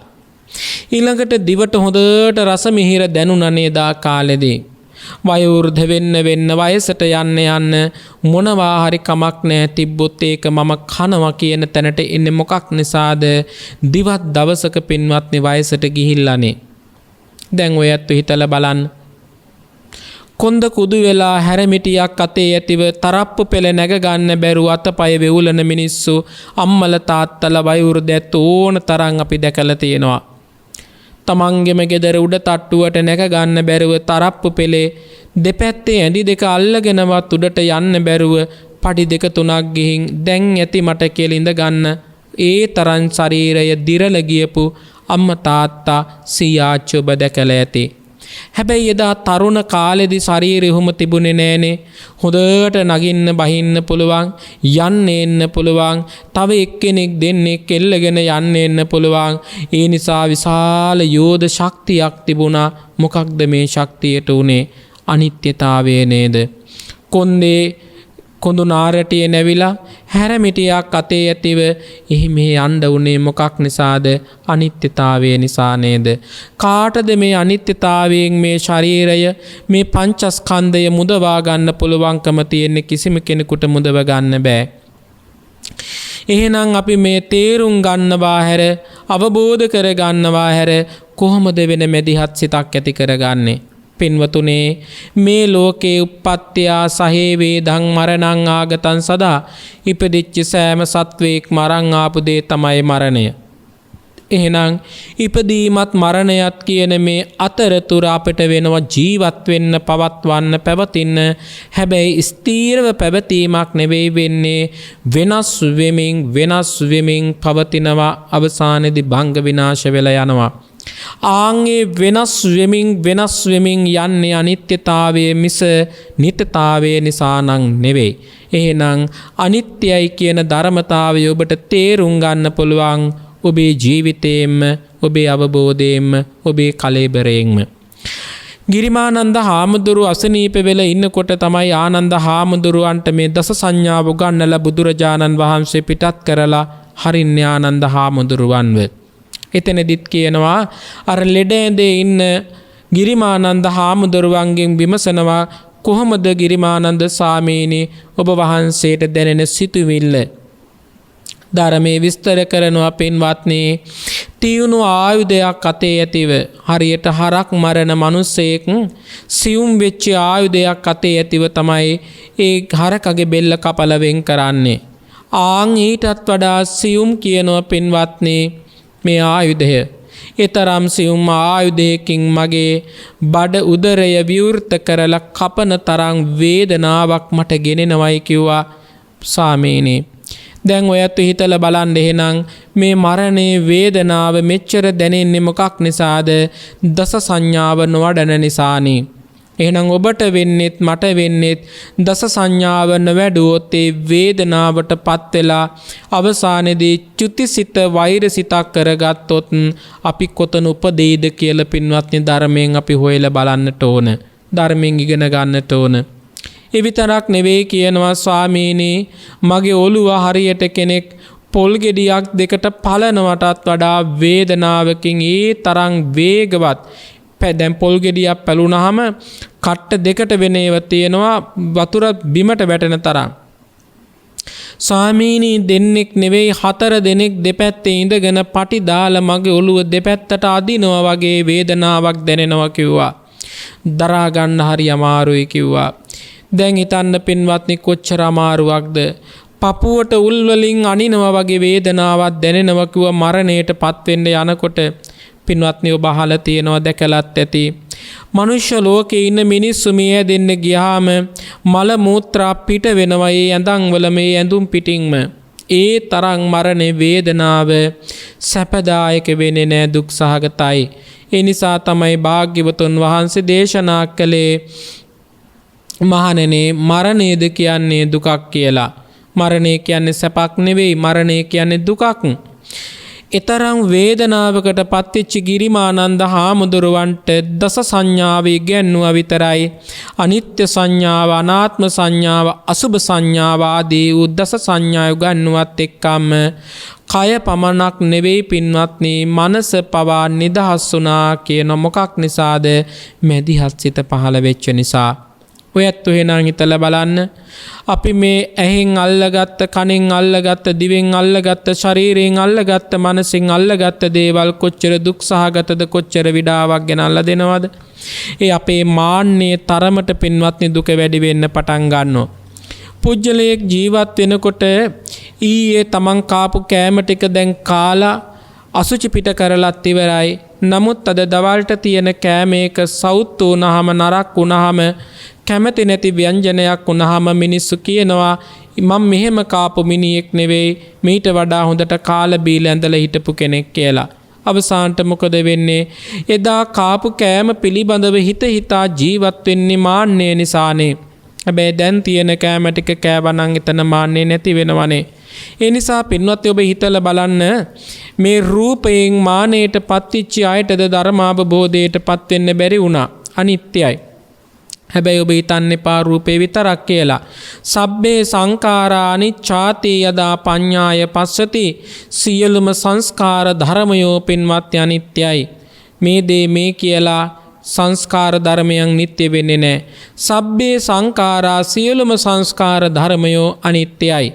ඊළඟට දිවට හොඳට රස මිහිර දැනුණා නේද කාලෙදී. වයෝවෘද්ධ වෙන්න වයසට යන්න මොනවා හරි කමක් නැහැ තිබ්බොත් ඒක මම කනවා කියන තැනට එන්නේ මොකක් නිසාද? දිවත් දවසක පින්වත්නි වයසට ගිහිල්ලානේ. දැන් ඔය ඇත්ත හිතලා බලන්න. කොන්ද කුදු වෙලා හැරමිටියක් අතේ ඇතිව තරප්පු පෙළ නැග ගන්න බැරුව අතපය වෙවුලන මිනිස්සු, අම්මල තාත්තලා වයෝවෘද්ධ ඕන තරම් අපි දැකලා තියෙනවා. තමන්ගෙම ගෙදර උඩ තට්ටුවට නැග ගන්න බැරුව තරප්පු පෙළේ දෙපැත්තේ ඇඳි දෙක අල්ලගෙනවත් උඩට යන්න බැරුව පඩි දෙක තුනක් ගිහින් දැන් ඇති මට කියලා ඉඳ ගන්න ඒ තරම් ශරීරය දිරල ගියපු අම්මා තාත්තා සියාච්චි ඔබ දැකලා ඇති. හැබැයි එදා තරුණ කාලෙදි ශරීරෙ උහුම තිබුණේ නෑනේ. හොඳට නගින්න බහින්න පුළුවන්, යන්න එන්න පුළුවන්, තව එක්කෙනෙක් දෙන්නෙක් එල්ලගෙන යන්න එන්න පුළුවන්. ඒ නිසා විශාල යෝධ ශක්තියක් තිබුණා. මොකක්ද මේ ශක්තියට උනේ? අනිත්‍යතාවය නේද? කොන්දේ කොඳු නාරටිය නැවිලා හැරමිටියක් අතේ ඇතිව එහිම යන්න උනේ මොකක් නිසාද? අනිත්‍යතාවය නිසා නේද? කාටද මේ අනිත්‍යතාවයෙන් මේ ශරීරය, මේ පංචස්කන්ධය මුදවා ගන්න පුළුවන්කම තියෙන්නේ? කිසිම කෙනෙකුට මුදව ගන්න බෑ. එහෙනම් අපි මේ තේරුම් ගන්නවා හැර, අවබෝධ කර ගන්නවා හැර කොහොමද වෙන මෙදිහත් සිතක් ඇති කරගන්නේ? පින්වතුනේ මේ ලෝකේ උප්පත්තියා සහේ වේදං මරණං ආගතං සදා ඉපදිච්ච සෑම සත්වයක් මරන් ආපු දේ තමයි මරණය. එහෙනම් ඉපදීමත් මරණයත් කියන මේ අතරතුර අපිට වෙනවා ජීවත් වෙන්න පවත්වන්න පැවතින්න. හැබැයි ස්ථීරව පැවතීමක් නෙවෙයි වෙන්නේ වෙනස් වෙමින් පවතිනවා අවසානයේදී භංග විනාශ වෙලා යනවා. ආන්ගේ වෙනස් වෙමින් යන්නේ අනිත්‍යතාවයේ මිස නිට්ටතාවයේ නිසා නම් නෙවෙයි. එහෙනම් අනිත්‍යයි කියන ධර්මතාවය ඔබට තේරුම් ගන්න පුළුවන් ඔබේ ජීවිතයෙන්ම, ඔබේ අවබෝධයෙන්ම, ඔබේ කලෙබරයෙන්ම. ගිරිමානන්ද හාමුදුරුව අසනීප වෙලා ඉන්නකොට තමයි ආනන්ද හාමුදුරුවන්ට මේ දස සංඥාව උගන්වලා බුදුරජාණන් වහන්සේ පිටත් කරලා හරින්නේ ආනන්ද හාමුදුරුවන්ව. එතනදිත් කියනවා අර ලෙඩ ඇඳේ ඉන්න ගිරිමානන්ද හාමුදුරුවන්ගෙන් විමසනවා කොහොමද ගිරිමානන්ද ස්වාමීනි ඔබ වහන්සේට දැනෙන සිතුවිල්ල? ධර්මයේ විස්තර කරනවා පින්වත්නි, තියුණු ආයුධයක් අතේ ඇතිව හරියට හරක් මරණ මිනිසෙක් සියුම් වෙච්ච ආයුධයක් අතේ ඇතිව තමයි ඒ හරකගේ බෙල්ල කපලා වෙන් කරන්නේ. ආන් ඊටත් වඩා සියුම් කියනවා පින්වත්නි මේ ආයුධය. ඊතරම් සියුම් ආයුධයකින් මගේ බඩ උදරය විවෘත කරලා කපන තරම් වේදනාවක් මට ගෙනෙනවයි කිව්වා ස්වාමීනි. දැන් ඔයත් හිතලා බලන්න එහෙනම් මේ මරණයේ වේදනාව මෙච්චර දැනෙන්නේ මොකක් නිසාද? දස සංඥාව නොවැඩෙන නිසානේ. එහෙනම් ඔබට වෙන්නේත් මට වෙන්නේත් දස සංඥාව නොවැඩුවොත් ඒ වේදනාවටපත් වෙලා අවසානයේදී චුතිසිත වෛරසිතක් කරගත්තොත් අපි කොතන උපදෙයිද කියලා පින්වත්නි ධර්මයෙන් අපි හොයලා බලන්නට ඕන. ධර්මයෙන් ඉගෙන ගන්නට ඕන. ඒ විතරක් නෙවෙයි කියනවා ස්වාමීනි මගේ ඔළුව හරියට කෙනෙක් පොල් ගෙඩියක් දෙකට පලනවටත් වඩා වේදනාවකින් ඒ තරම් වේගවත් දැන් පොල් ගෙඩියක් පැලුනහම කට්ට දෙකට වෙන ඒවා තියෙනවා වතුර බිමට වැටෙන තරම්. ස්වාමීනි දෙන්නෙක් නෙවෙයි 4 දෙනෙක් දෙපැත්තේ ඉඳගෙන පටි දාලා මගේ ඔළුව දෙපැත්තට අදිනවා වගේ වේදනාවක් දැනෙනවා කිව්වා. දරා ගන්න හරි අමාරුයි කිව්වා. දැන් හිතන්න පින්වත්නි කොච්චර අමාරුවක්ද? පපුවට උල් වලින් අනිනවා වගේ වේදනාවක් දැනෙනවා කිව්වා මරණයටපත් වෙන්න යනකොට. පින්වත්නි ඔබ අහලා තියෙනවා දැකලත් ඇති. මනුෂ්‍ය ලෝකේ ඉන්න මිනිස්සු මේ දෙන්න ගියාම මල මූත්‍රා පිට වෙනවා ඒ ඇඳන් වල මේ ඇඳුම් පිටින්ම. ඒ තරම් මරණේ වේදනාව සැපදායක වෙන්නේ නැහැ, දුක් සහගතයි. ඒ නිසා තමයි භාග්‍යවතුන් වහන්සේ දේශනා කළේ මහණෙනි මරණයද කියන්නේ දුකක් කියලා. මරණය කියන්නේ සැපක් නෙවෙයි, මරණය කියන්නේ දුකක්. ඊතරම් වේදනාවකට පත්වෙච්ච ගිරිමානන්ද හාමුදුරුවන්ට දස සංඥාව ඉගෙනුවා විතරයි අනිත්‍ය සංඥාව, අනාත්ම සංඥාව, අසුභ සංඥාව ආදී දස සංඥා උගන්වුවත් එක්කම කය පමණක් නෙවෙයි පින්වත්නි මනස පවා නිදහස් වුණා කියන මොකක් නිසාද? මැදිහත් සිත පහළ වෙච්ච නිසා. ඔයත් එහෙනම් හිතලා බලන්න අපි මේ ඇහෙන් අල්ලගත්ත, කනෙන් අල්ලගත්ත, දිවෙන් අල්ලගත්ත, ශරීරයෙන් අල්ලගත්ත, මනසෙන් අල්ලගත්ත දේවල් කොච්චර දුක් සහගතද, කොච්චර විඩාවක් ගෙනල්ලා දෙනවද? ඒ අපේ මාන්නයේ තරමට පින්වත්නි දුක වැඩි වෙන්න පටන් ගන්නවා. පුජ්‍යලයක් ජීවත් වෙනකොට ඊයේ තමන් කාපු කෑම ටික දැන් කාලා අසුචි පිට කරලත් ඉවරයි. නමුත් අද දවල්ට තියෙන කෑම එක සවුත් වුණාම, නරක් වුණාම, කැමති නැති ව්‍යංජනයක් වුණාම මිනිස්සු කියනවා මම මෙහෙම කාපු මිනිහෙක් නෙවෙයි, මීට වඩා හොඳට කාලා බීලා ඇඳලා හිටපු කෙනෙක් කියලා. අවසානට මොකද වෙන්නේ? එදා කාපු කෑම පිළිබඳව හිතා ජීවත් වෙන්නේ මාන්නය නිසානේ. හැබැයි දැන් තියෙන කෑම ටික කෑවනම් එතන මාන්නේ නැති වෙනවනේ. ඒ නිසා පින්වත්නි ඔබ හිතලා බලන්න මේ රූපයෙන් මානෙට පත්විච්ච අයටද ධර්මාවබෝධයට පත් වෙන්න බැරි වුණා. අනිත්‍යයි. හැබැයි ඔබ හිතන්න එපා රූපේ විතරක් කියලා. සබ්බේ සංඛාරා අනිච්ඡාති යදා පඤ්ඤාය පස්සති. සියලුම සංස්කාර ධර්මයෝ පින්වත්නි අනිත්‍යයි. මේ දේ මේ කියලා සංස්කාර ධර්මයන් නිට්ටය වෙන්නේ නැහැ. සබ්බේ සංඛාරා සියලුම සංස්කාර ධර්මයෝ අනිත්‍යයි.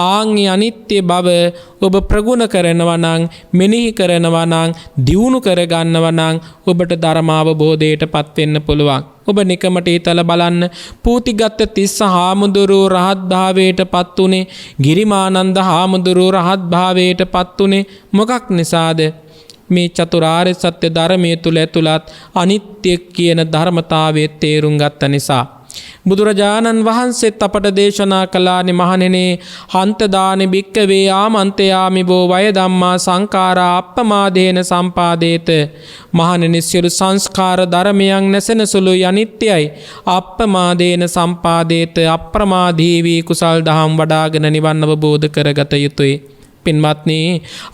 ආන්ගේ අනිත්‍ය බව ඔබ ප්‍රගුණ කරනවා නම් මෙනෙහි කරනවා නම් දියුණු කරගන්නවා නම් ඔබට ධර්මාවබෝධයටපත් වෙන්න පුළුවන්. ඔබ නිකමට හිතලා බලන්න පූතිගත්ත තිස්ස හාමුදුරුවෝ රහත් භාවයටපත් උනේ, ගිරිමානන්ද හාමුදුරුවෝ රහත් භාවයටපත් උනේ මොකක් නිසාද? මේ චතුරාර්ය සත්‍ය ධර්මයේ තුල ඇතුළත් අනිත්‍ය කියන ධර්මතාවයේ තේරුම් ගත්ත නිසා. බුදුරජාණන් වහන්සේත් අපට දේශනා කළානේ මහණෙනි, හන්තදානි භික්කවේ ආමන්තයාමි බෝ වය ධම්මා සංඛාරා අප්පමාදේන සම්පාදේත. මහණෙනි, සියලු සංස්කාර ධර්මයන් නැසෙන සුළුයි, අනිත්‍යයි. අප්පමාදේන සම්පාදේත, අප්‍රමාදී වී කුසල් දහම් වඩාගෙන නිවන් අවබෝධ කරගත යුතුය. පින්වත්නි,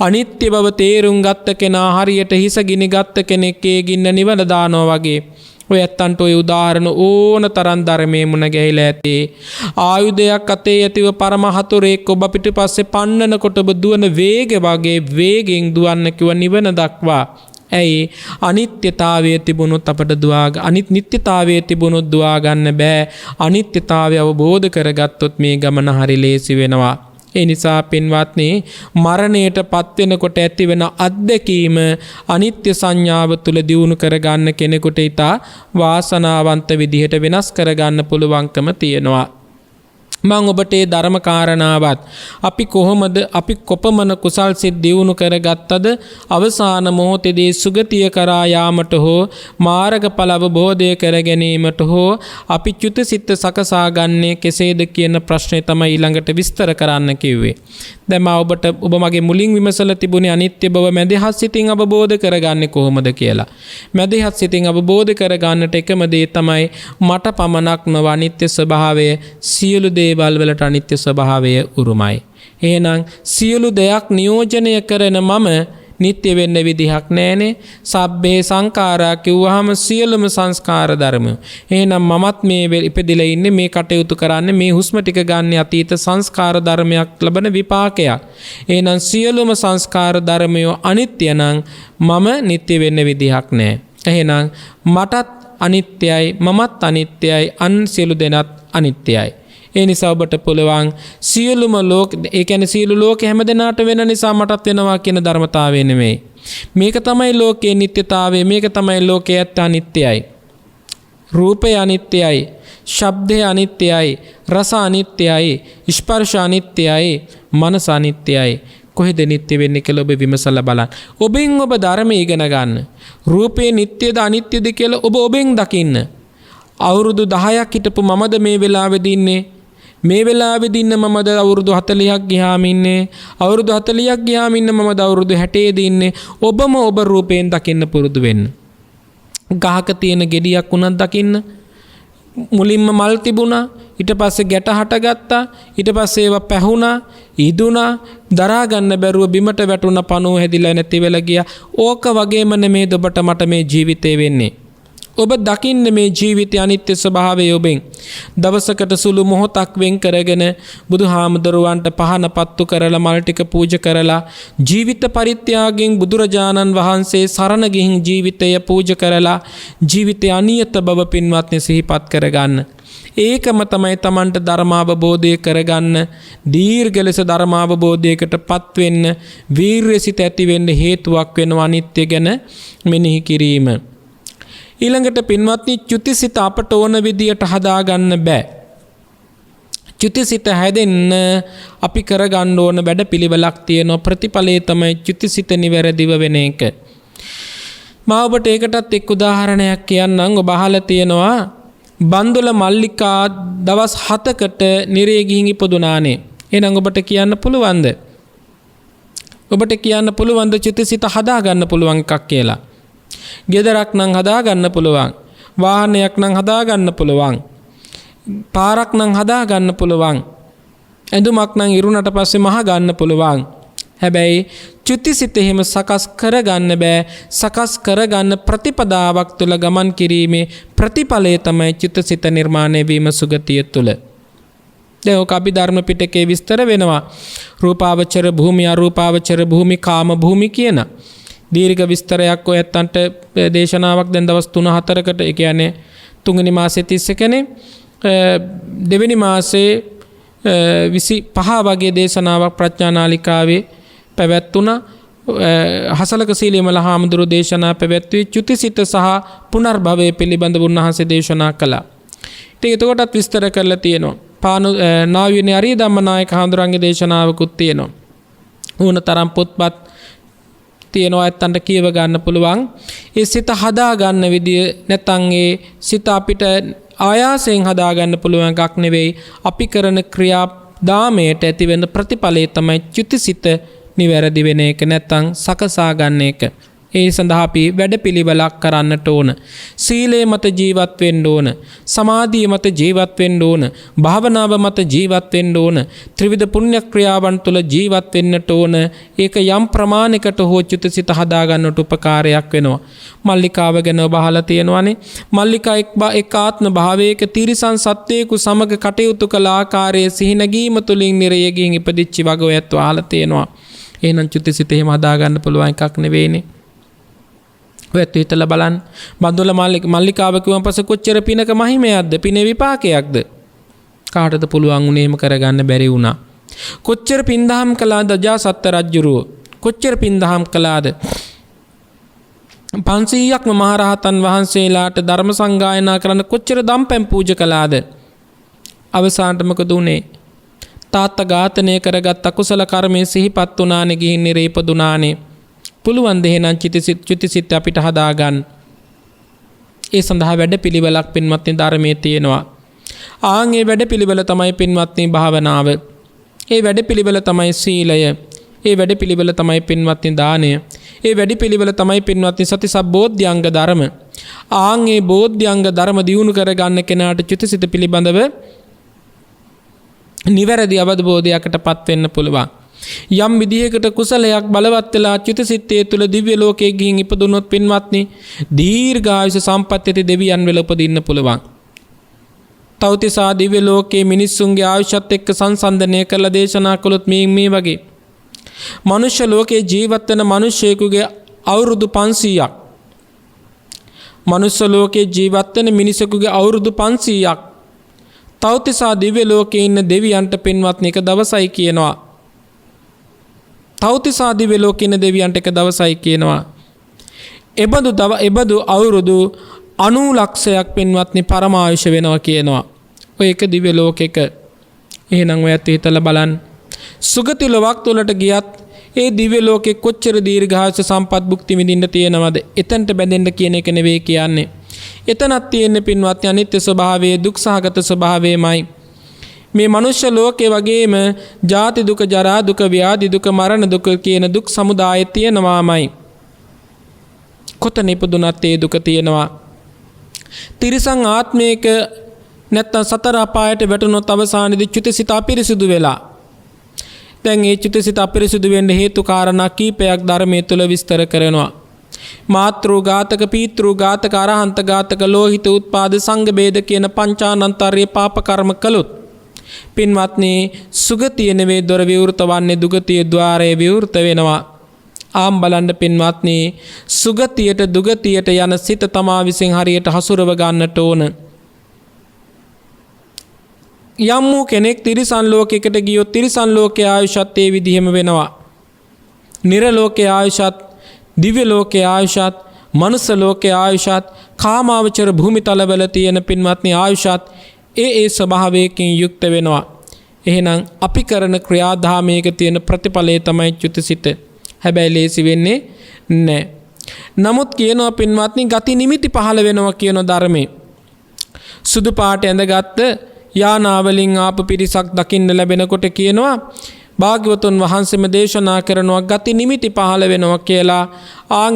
අනිත්‍ය බව තේරුම් ගත්ත කෙනා හරියට හිස ගිනි ගත්ත කෙනෙක් ඒ ගින්න නිවන දානවා වගේ. ඔය ඇත්තන්ට ඔය උදාහරණ ඕන තරම් ධර්මයේ මුණ ගැහිලා ඇති. ආයුධයක් අතේ ඇතිව පරම හතුරෙක් ඔබ පිටිපස්සේ පන්නනකොට ඔබ දුවන වේගය වගේ වේගෙන් දුවන්න කිව්ව නිවන දක්වා. ඇයි? අනිත්‍යතාවයේ තිබුණොත් අපට නිත්‍යතාවයේ තිබුණොත් දුවා ගන්න බෑ. අනිත්‍යතාවය අවබෝධ කරගත්තොත් මේ ගමන හරි ලේසි වෙනවා. ඒ නිසා පින්වත්නි, මරණයට පත්වෙනකොට ඇතිවෙන අත්දැකීම අනිත්‍ය සංඥාව තුළ දියුණු කරගන්න කෙනෙකුට ඉතා වාසනාවන්ත විදිහට වෙනස් කරගන්න පුළුවන්කම තියෙනවා. මං ඔබට ඒ ධර්ම කාරණාවත් අපි කොපමණ කුසල් සිත් දියුණු කරගත්තද අවසාන මොහොතේදී සුගතිය කරා යාමට හෝ මාර්ගඵල අවබෝධය කර ගැනීමට හෝ අපි චුතසිත සකසා ගන්නේ කෙසේද කියන ප්‍රශ්නේ තමයි ඊළඟට විස්තර කරන්න කිව්වේ. දැන් ඔබ මගේ මුලින් විමසලා තිබුණේ අනිත්‍ය බව මැදහත් සිතින් අවබෝධ කරගන්නේ කොහොමද කියලා. මැදහත් සිතින් අවබෝධ කරගන්නට එකම දේ තමයි මට පමණක් නොව අනිත්‍ය ස්වභාවය සියලු දේවල් වලට අනිත්‍ය ස්වභාවය උරුමයි. එහෙනම් සියලු දෙයක් නියෝජනය කරන මම නිත්‍ය වෙන්න විදිහක් නැහනේ. සබ්බේ සංඛාරා කිව්වහම සියලුම සංස්කාර ධර්ම. එහෙනම් මමත් මේ ඉපදිලා ඉන්නේ, මේ කටයුතු කරන්නේ, මේ හුස්ම ටික ගන්න අතීත සංස්කාර ධර්මයක් ලබන විපාකයක්. එහෙනම් සියලුම සංස්කාර ධර්මය අනිත්‍ය නම් මම නිත්‍ය වෙන්න විදිහක් නැහැ. එහෙනම් මටත් අනිත්‍යයි, මමත් අනිත්‍යයි, අන් සියලු දෙනාත් අනිත්‍යයි. ඒ නිසා ඔබට පුළුවන් සියලුම සියලු ලෝකෙ හැම දෙනාට වෙන නිසා මටත් වෙනවා කියන ධර්මතාවය නෙමෙයි. මේක තමයි ලෝකයේ නිට්ටයතාවය. මේක තමයි ලෝකයේ ඇත්ත අනිත්‍යයි. රූපය අනිත්‍යයි, ශබ්දය අනිත්‍යයි, රස අනිත්‍යයි, ස්පර්ශ අනිත්‍යයි, මනස අනිත්‍යයි. කොහෙද නිත්‍ය වෙන්නේ කියලා ඔබ විමසලා බලන්න. ඔබෙන් ඔබ ධර්මය ඉගෙන ගන්න. රූපේ නිට්ටයද අනිත්‍යද කියලා ඔබෙන් දකින්න. අවුරුදු 10ක් හිටපු මමද මේ වෙලාවේදී ඉන්නේ? මේ වෙලාවේදී ඉන්න මමද අවුරුදු 40ක් ගියාම ඉන්නේ? අවුරුදු 40ක් ගියාම ඉන්න මමද අවුරුදු 60ේදී ඉන්නේ? ඔබම ඔබ රූපයෙන් දකින්න පුරුදු වෙන්න. ගහක තියෙන ගෙඩියක් උනත් දකින්න. මුලින්ම මල් තිබුණා, ඊට පස්සේ ගැට හටගත්තා, ඊට පස්සේ ඒවා පැහුණා, ඉදුණා, දරා ගන්න බැරුව බිමට වැටුණා, පණුව හැදිලා නැති වෙලා ගියා. ඕක වගේම නෙමේ ඔබට මට මේ ජීවිතේ වෙන්නේ. ඔබ දකින්න මේ ජීවිතය අනිත්‍ය ස්වභාවය ඔබෙන්. දවසකට සුළු මොහොතක් වෙන් කරගෙන බුදුහාමුදුරුවන්ට පහන පත්තු කරලා මල් ටික පූජා කරලා ජීවිත පරිත්‍යාගයෙන් බුදුරජාණන් වහන්සේ සරණ ගිහින් ජීවිතය පූජා කරලා ජීවිතය අනියත බව පින්වත්නි සිහිපත් කරගන්න. ඒකම තමයි Tamanට ධර්මාවබෝධය කරගන්න, දීර්ඝ ලෙස ධර්මාවබෝධයකටපත් වෙන්න, වීර්යසිත ඇති වෙන්න හේතුවක් වෙනවා අනිත්‍ය ගැන මෙනෙහි කිරීම. ඊළඟට පින්වත්නි, චුතිසිත අපට ඕන විදියට හදාගන්න බෑ. චුතිසිත හැදෙන්න අපි කරගන්න ඕන වැඩපිළිවෙලක් තියෙනවා. ප්‍රතිඵලය තමයි චුතිසිත නිවැරදිව වෙන එක. මම ඔබට ඒකටත් එක් උදාහරණයක් කියන්නම්. ඔබ අහලා තියෙනවා බන්දුල මල්ලිකා දවස් 7කට නිරේ ගිහින් ඉපදුනානේ. එහෙනම් ඔබට කියන්න පුළුවන්ද? ඔබට කියන්න පුළුවන්ද චුතිසිත හදාගන්න පුළුවන් එකක් කියලා? ගෙදරක් නම් හදාගන්න පුළුවන්, වාහනයක් නම් හදාගන්න පුළුවන්, පාරක් නම් හදාගන්න පුළුවන්, ඇඳුමක් නම් ඉරුණට පස්සේ මහ ගන්න පුළුවන්. හැබැයි චුතිසිත එහෙම සකස් කරගන්න බෑ. සකස් කරගන්න ප්‍රතිපදාවක් තුළ ගමන් කිරීමේ ප්‍රතිඵලය තමයි චුතිසිත නිර්මාණය වීම සුගතිය තුළ. දැන් ඔක අභිධර්ම පිටකේ විස්තර වෙනවා. රූපාවචර භූමි, අරූපාවචර භූමි, කාම භූමි කියන දීර්ඝ විස්තරයක් ඔය ඇත්තන්ට දේශනාවක් දැන් දවස් 3-4කට, ඒ කියන්නේ තුන්වෙනි මාසේ 31නේ, දෙවෙනි මාසේ 25 වගේ දේශනාවක් ප්‍රඥා නාලිකාවේ පැවැත්වුණා. හසලක සීලිමල හාමුදුරුවෝ දේශනා පැවැත්වුවේ චුතිසිත සහ පුනර්භවය පිළිබඳව උන්වහන්සේ දේශනා කළා. ඉතින් එතකොටත් විස්තර කරලා තියෙනවා. නාවිනේ අරිය ධම්මනායක හාමුදුරන්ගේ දේශනාවකුත් තියෙනවා. ඕන තරම් පොත්පත් තියෙනවා ඇත්තන්ට කියව ගන්න පුළුවන්. ඒ සිත හදා ගන්න විදිය නැත්නම් ඒ සිත අපිට ආයාසයෙන් හදා ගන්න පුළුවන් එකක් නෙවෙයි. අපි කරන ක්‍රියා දාමයට ඇති වෙන ප්‍රතිඵලය තමයි චුතිසිත නිවැරදි වෙන එක නැත්නම් සකසා ගන්න එක. ඒ සඳහා අපි වැඩපිළිවෙලක් කරන්නට ඕන. සීලේ මත ජීවත් වෙන්න ඕන. සමාධිය මත ජීවත් වෙන්න ඕන. භාවනාව මත ජීවත් වෙන්න ඕන. ත්‍රිවිධ පුණ්‍ය ක්‍රියාවන් තුළ ජීවත් වෙන්නට ඕන. ඒක යම් ප්‍රමාණයකට හෝ චුතසිත හදා ගන්නට උපකාරයක් වෙනවා. මල්ලිකාව ගැන ඔබ අහලා තියෙනවානේ. මල්ලිකා එක් ආත්ම භාවයක තිරිසන් සත්වයෙකු සමග කටයුතු කළ ආකාරයේ සිහි නැගීම තුළින් නිරය ගිහින් ඉපදිච්ච වගේ ඔයත් අහලා තියෙනවා. එහෙනම් චුතසිත එහෙම හදා ගන්න පුළුවන් එකක් නෙවෙයිනේ. ඔයත් හිතලා බලන්න. බන්දුල මල්ලිකාව කිව්වන් පස්සේ කොච්චර පිනක මහිමයක්ද? පිනේ විපාකයක්ද? කාටද පුළුවන් උනේ එහෙම කරගන්න බැරි වුණා. කොච්චර පින්දහම් කළාද අජාසත් රජුරෝ? කොච්චර පින්දහම් කළාද? 500ක්ම මහරහතන් වහන්සේලාට ධර්ම සංගායනා කරන්න කොච්චර දම්පැන් පූජා කළාද? අවසානට මොකද උනේ? තාත්තා ඝාතනය කරගත් අකුසල කර්මයේ සිහිපත් වුණානේ, ගිහින් නිරේ ඉපදුනානේ. පුළුවන් ද එහෙනම් චුතිසිත අපිට හදාගන්න. ඒ සඳහා වැඩපිළිවෙලක් පින්වත්නි ධර්මයේ තියෙනවා. ඒ වැඩපිළිවෙල තමයි පින්වත්නි භාවනාව. ඒ වැඩපිළිවෙල තමයි සීලය. ඒ වැඩපිළිවෙල තමයි පින්වත්නි දානය. ඒ වැඩපිළිවෙල තමයි පින්වත්නි සති සම්බෝධ්‍යංග ධර්ම. ඒ බෝධ්‍යංග ධර්ම දියුණු කරගන්න කෙනාට චුතිසිත පිළිබඳව නිවැරදි අවබෝධයකටපත් වෙන්න පුළුවන්. යම් විදිහකට කුසලයක් බලවත් වෙලා චුතසිතේ තුල දිව්‍ය ලෝකයේ ගිහින් ඉපදුනොත් පින්වත්නි දීර්ඝායුෂ සම්පත්තියට දෙවියන් වෙල උපදින්න පුළුවන්. තවතිසා දිව්‍ය ලෝකයේ මිනිස්සුන්ගේ ආයුෂත් එක්ක සංසන්දනය කරලා දේශනා කළොත් මේ වගේ මනුෂ්‍ය ලෝකයේ ජීවත් වෙන මිනිසෙකුගේ අවුරුදු 500ක් මනුෂ්‍ය ලෝකයේ ජීවත් වෙන මිනිසෙකුගේ අවුරුදු 500ක් තවතිසා දිව්‍ය ලෝකයේ ඉන්න දෙවියන්ට පින්වත්නි එක දවසයි කියනවා. තවතිසා දිව්‍ය ලෝකේ ඉන්න දෙවියන්ට එක දවසයි කියනවා. එබඳු අවුරුදු 90 ලක්ෂයක් පින්වත්නි පරමායුෂ වෙනවා කියනවා. ඔය එක දිව්‍ය ලෝකෙක. එහෙනම් ඔයත් හිතලා බලන්න. සුගති ලෝක තුලට ගියත් ඒ දිව්‍ය ලෝකෙ කොච්චර දීර්ඝායුෂ සම්පත් භුක්ති විඳින්න තියෙනවද? එතනට බැඳෙන්න කියන එක නෙවෙයි කියන්නේ. එතනක් තියෙන්නේ පින්වත්නි අනිත්‍ය ස්වභාවයේ දුක් සහගත ස්වභාවයමයි. මේ මනුෂ්‍ය ලෝකේ වගේම ජාති දුක, ජරා දුක, ව්‍යාධි දුක, මරණ දුක කියන දුක් සමුදාය තියෙනවාමයි. කොතන ඉපදුනත් ඒ දුක තියෙනවා. තිරිසන් ආත්මයක නැත්තම් සතර අපායට වැටුණොත් අවසානයේදී චුතසිත අපිරිසුදු වෙලා. දැන් ඒ චුතසිත අපිරිසුදු වෙන්න හේතු කාරණා කීපයක් ධර්මයේ තුල විස්තර කරනවා. මාතෘ ඝාතක, පීතෘ ඝාතක, අරහන්ත ඝාතක, ලෝහිත උත්පාද, සංඝ බේද කියන පංචානන්තර්ය පාප කර්ම කළොත් පින්වත්නි සුගතිය නෙවේ දොර විවෘත වන්නේ දුගතිය ద్వාරයේ විවෘත වෙනවා. ආම් බලන්න පින්වත්නි සුගතියට දුගතියට යන සිත තමා විසින් හරියට හසුරව ගන්නට ඕන. යම් වූ කෙනෙක් තිරිසන් ලෝකයකට ගියොත් තිරිසන් ලෝකයේ ආයුෂත් ඒ විදිහම වෙනවා. නිරලෝකයේ ආයුෂත්, දිව්‍ය ලෝකයේ ආයුෂත්, මනුස්ස ලෝකයේ ආයුෂත්, කාමාවචර භූමිතලවල තියෙන පින්වත්නි ආයුෂත් ඒ ස්වභාවයකින් යුක්ත වෙනවා. එහෙනම් අපි කරන ක්‍රියාදාමයක තියෙන ප්‍රතිඵලය තමයි චුතසිත. හැබැයි ලේසි වෙන්නේ නැහැ. නමුත් කියනවා පින්වත්නි ගති නිමිති පහළ වෙනවා කියන ධර්මයේ. සුදු පාට ඇඳගත්ත යානාවලින් ආපු පිරිසක් දකින්න ලැබෙනකොට කියනවා භාග්‍යවතුන් වහන්සේම දේශනා කරනවා ගති නිමිති පහළ වෙනවා කියලා.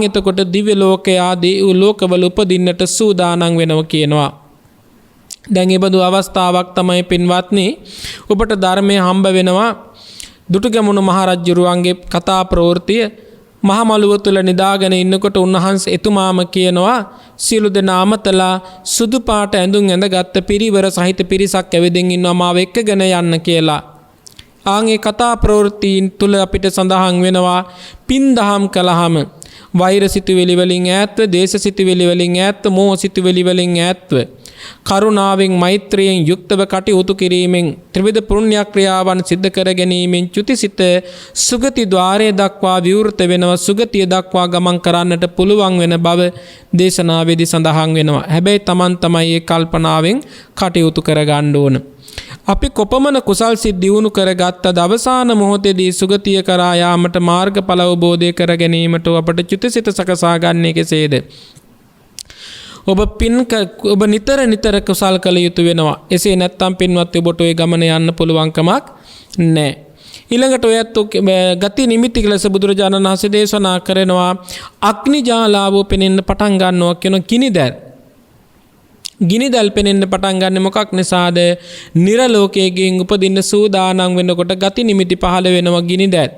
එතකොට දිව්‍ය ලෝකයේ ආදී ලෝකවල උපදින්නට සූදානම් වෙනවා කියනවා. දැන් ඒ බඳු අවස්ථාවක් තමයි පින්වත්නි ඔබට ධර්මයේ හම්බ වෙනවා. දුටුගැමුණු මහරජුරුවන්ගේ කතා ප්‍රවෘත්තිය මහමළුව තුල නිදාගෙන ඉන්නකොට උන්වහන්සේ එතුමාම කියනවා සියලු දෙනා අමතලා සුදු පාට ඇඳුම් ඇඳගත්ත පිරිවර සහිත පිරිසක් ඇවිදින් ඉන්නවා මාව එක්කගෙන යන්න කියලා. ඒ කතා ප්‍රවෘත්තීන් තුල අපිට සඳහන් වෙනවා පින්දහම් කළාම වෛර සිතුවිලි වලින් ඈත්ව, දේශ සිතුවිලි වලින් ඈත්ව, මෝහ සිතුවිලි වලින් ඈත්ව කරුණාවෙන් මෛත්‍රියෙන් යුක්තව කටයුතු කිරීමෙන් ත්‍රිවිධ පුණ්‍ය ක්‍රියාවන් සිද්ධ කර ගැනීමෙන් චුතිසිත සුගති ద్వාරයේ දක්වා විවෘත වෙනවා. සුගතිය දක්වා ගමන් කරන්නට පුළුවන් වෙන බව දේශනාවේදී සඳහන් වෙනවා. හැබැයි Taman තමයි මේ කල්පනාවෙන් කටයුතු කර ගන්න ඕන. අපි කොපමණ කුසල් සිත් දියුණු කරගත්තද අවසාන මොහොතේදී සුගතිය කරා යාමට මාර්ගඵල අවබෝධය කර ගැනීමට අපට චුතිසිත සකසා ගන්නේ කෙසේද? ඔබ නිතර කුසල් කළ යුතු වෙනවා. එසේ නැත්නම් පින්වත් ඔබට ওই ගමන යන්න පුළුවන් කමක් නැහැ. ඊළඟට ඔයත් ගති නිමිති ලෙස බුදුරජාණන් වහන්සේ දේශනා කරනවා අග්නි ජාලාවෝ පෙනෙන්න පටන් ගන්නවා කියන ගිනිදැල්. ගිනිදැල් පෙනෙන්න පටන් ගන්න මොකක් නිසාද? නිරලෝකයෙන් උපදින්න සූදානම් වෙනකොට ගති නිමිති පහළ වෙනවා ගිනිදැල්.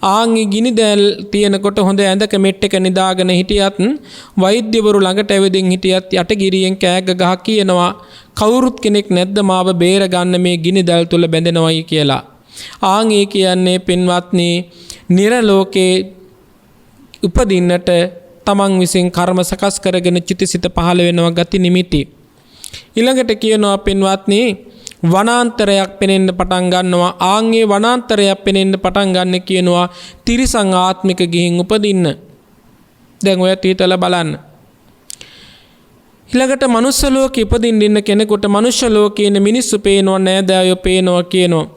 ආන්ගේ ගිනිදැල් තියෙනකොට හොඳ ඇඳක මෙට්ටක නිදාගෙන හිටියත් වෛද්‍යවරු ළඟට ඇවිදින් හිටියත් යටගිරියෙන් කෑග ගහ කියනවා කවුරුත් කෙනෙක් නැද්ද මාව බේර ගන්න මේ ගිනිදැල් තුල බැඳෙනවයි කියලා. ආන්ගේ කියන්නේ පින්වත්නි නිරලෝකේ උපදින්නට තමන් විසින් කර්ම සකස් කරගෙන චිතසිත පහළ වෙනවා ගති නිමිති. ඊළඟට කියනවා පින්වත්නි වනාන්තරයක් පෙනෙන්න පටන් ගන්නවා. ආන්ගේ වනාන්තරයක් පෙනෙන්න පටන් ගන්න කියනවා තිරිසං ආත්මික ගිහින් උපදින්න. දැන් ඔය තීතල බලන්න. ඊළඟට මනුෂ්‍ය ලෝකෙ ඉපදින්න ඉන්න කෙනෙකුට මනුෂ්‍ය ලෝකේ ඉන්න මිනිස්සු පේනවා නෑදෑයෝ පේනවා කියනවා.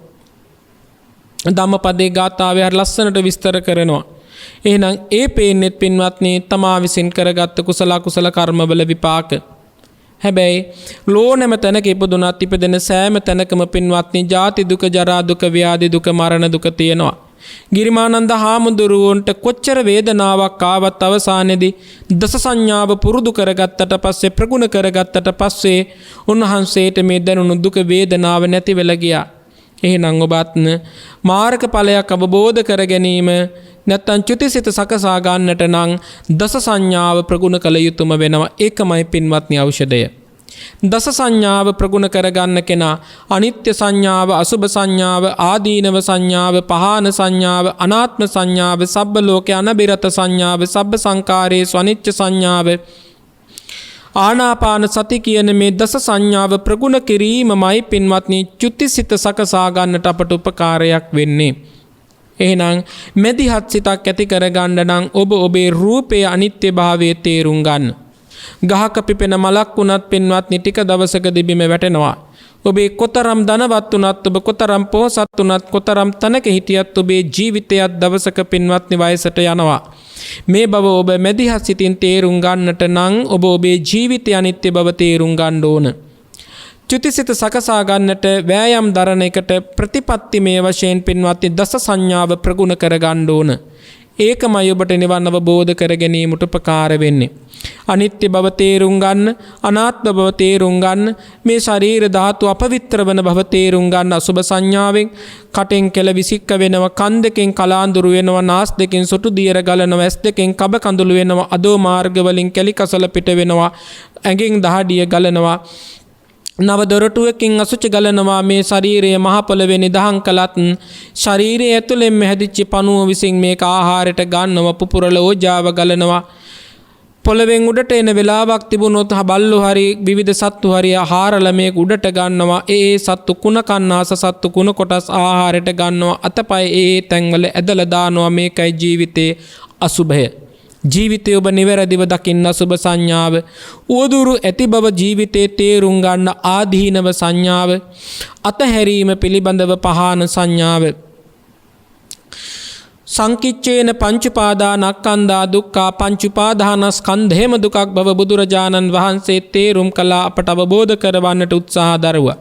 ධම්මපදයේ ගාථාවේ හරි ලස්සනට විස්තර කරනවා. එහෙනම් ඒ පේන්නෙත් පින්වත්නි තමා විසින් කරගත්ත කුසල කර්මවල විපාක. හැබැයි ලෝණම තැනක ඉපදුනත් ඉපදෙන සෑම තැනකම පින්වත්නි ජාති දුක ජරා දුක ව්‍යාධි දුක මරණ දුක තියෙනවා. ගිරිමානන්ද හාමුදුරුවන්ට කොච්චර වේදනාවක් ආවත් අවසානයේදී දස සංඥාව පුරුදු කරගත්තට පස්සේ ප්‍රගුණ කරගත්තට පස්සේ උන්වහන්සේට මේ දැනුණු දුක වේදනාව නැති වෙලා ගියා. එහෙනම් ඔබත් මාර්ගඵලයක් අවබෝධ කර ගැනීම නැත්තම් චුතිසිත සකසා ගන්නට නම් දස සංඥාව ප්‍රගුණ කළ යුතුම වෙනවා. ඒකමයි පින්වත්නි ඖෂධය. දස සංඥාව ප්‍රගුණ කරගන්න කෙනා අනිත්‍ය සංඥාව, අසුභ සංඥාව, ආදීනව සංඥාව, පහාන සංඥාව, අනාත්ම සංඥාව, සබ්බ ලෝකේ අනබිරත සංඥාව, සබ්බ සංකාරේසු අනිච්ච සංඥාව, ආනාපාන සති කියන මේ දස සංඥාව ප්‍රගුණ කිරීමමයි පින්වත්නි චුතිසිත සකසා ගන්නට අපට උපකාරයක් වෙන්නේ. එහෙනම් මෙදිහත් සිතක් ඇති කරගන්න නම් ඔබ ඔබේ රූපයේ අනිත්‍යභාවය තේරුම් ගන්න. ගහක පිපෙන මලක් වුණත් පින්වත්නි ටික දවසකදී බිම වැටෙනවා. ඔබේ කොතරම් ධනවත් වුණත් ඔබ කොතරම් පොහොසත් වුණත් කොතරම් තනක හිටියත් ඔබේ ජීවිතයත් දවසක පින්වත්නි වයසට යනවා. මේ බව ඔබ මෙදිහත් සිතින් තේරුම් ගන්නට නම් ඔබ ඔබේ ජීවිතය අනිත්‍ය බව තේරුම් ගන්න ඕන. චුතිසිත සකසා ගන්නට වෑයම් දරන එකට ප්‍රතිපත්තිමය වශයෙන් පින්වත්නි දස සංඥාව ප්‍රගුණ කර ගන්න ඕන. ඒකමයි ඔබට නිවන් අවබෝධ කර ගැනීමට උපකාර වෙන්නේ. අනිත්‍ය බව තේරුම් ගන්න, අනාත්ම බව තේරුම් ගන්න, මේ ශරීර ධාතු අපවිත්‍ර වන බව තේරුම් ගන්න අසුබ සංඥාවෙන් කටෙන් කෙල විසික්ක වෙනවා, කන් දෙකෙන් කලාඳුරු වෙනවා, නාස් දෙකෙන් සොටු දියර ගලනවා, ඇස් දෙකෙන් කබ කඳුළු වෙනවා, අදෝ මාර්ග වලින් කැලි කසල පිට වෙනවා, ඇඟෙන් දහඩිය ගලනවා, නව දොරටුවකින් අසුචි ගලනවා. මේ ශරීරයේ මහ පොළවේ නිදහං කළත් ශරීරය ඇතුළෙන් හැදිච්ච පණුව විසින් මේක ආහාරයට ගන්නවා, පුපුරල ඕජාව ගලනවා. පොළවෙන් උඩට එන වෙලාවක් තිබුණොත් බල්ලෝ හරි විවිධ සත්තු හරි ආහාරල මේක උඩට ගන්නවා. ඒ සත්තු කුණ කන්නාස සත්තු කුණ කොටස් ආහාරයට ගන්නවා. අතපය ඒ තැන්වල ඇදලා දානවා. මේකයි ජීවිතේ අසුභය. ජීවිතය ඔබ නිවැරදිව දකින්න අසුභ සංඥාව. උවදුරු ඇති බව ජීවිතේ තේරුම් ගන්න ආදීනව සංඥාව. අතහැරීම පිළිබඳව පහාන සංඥාව. සංකිච්චේන පංචුපාදානස්කන්ධා දුක්ඛා පංචුපාදානස්කන්ධේම දුකක් බව බුදුරජාණන් වහන්සේ තේරුම් කළා, අපට අවබෝධ කරවන්නට උත්සාහ දරුවා.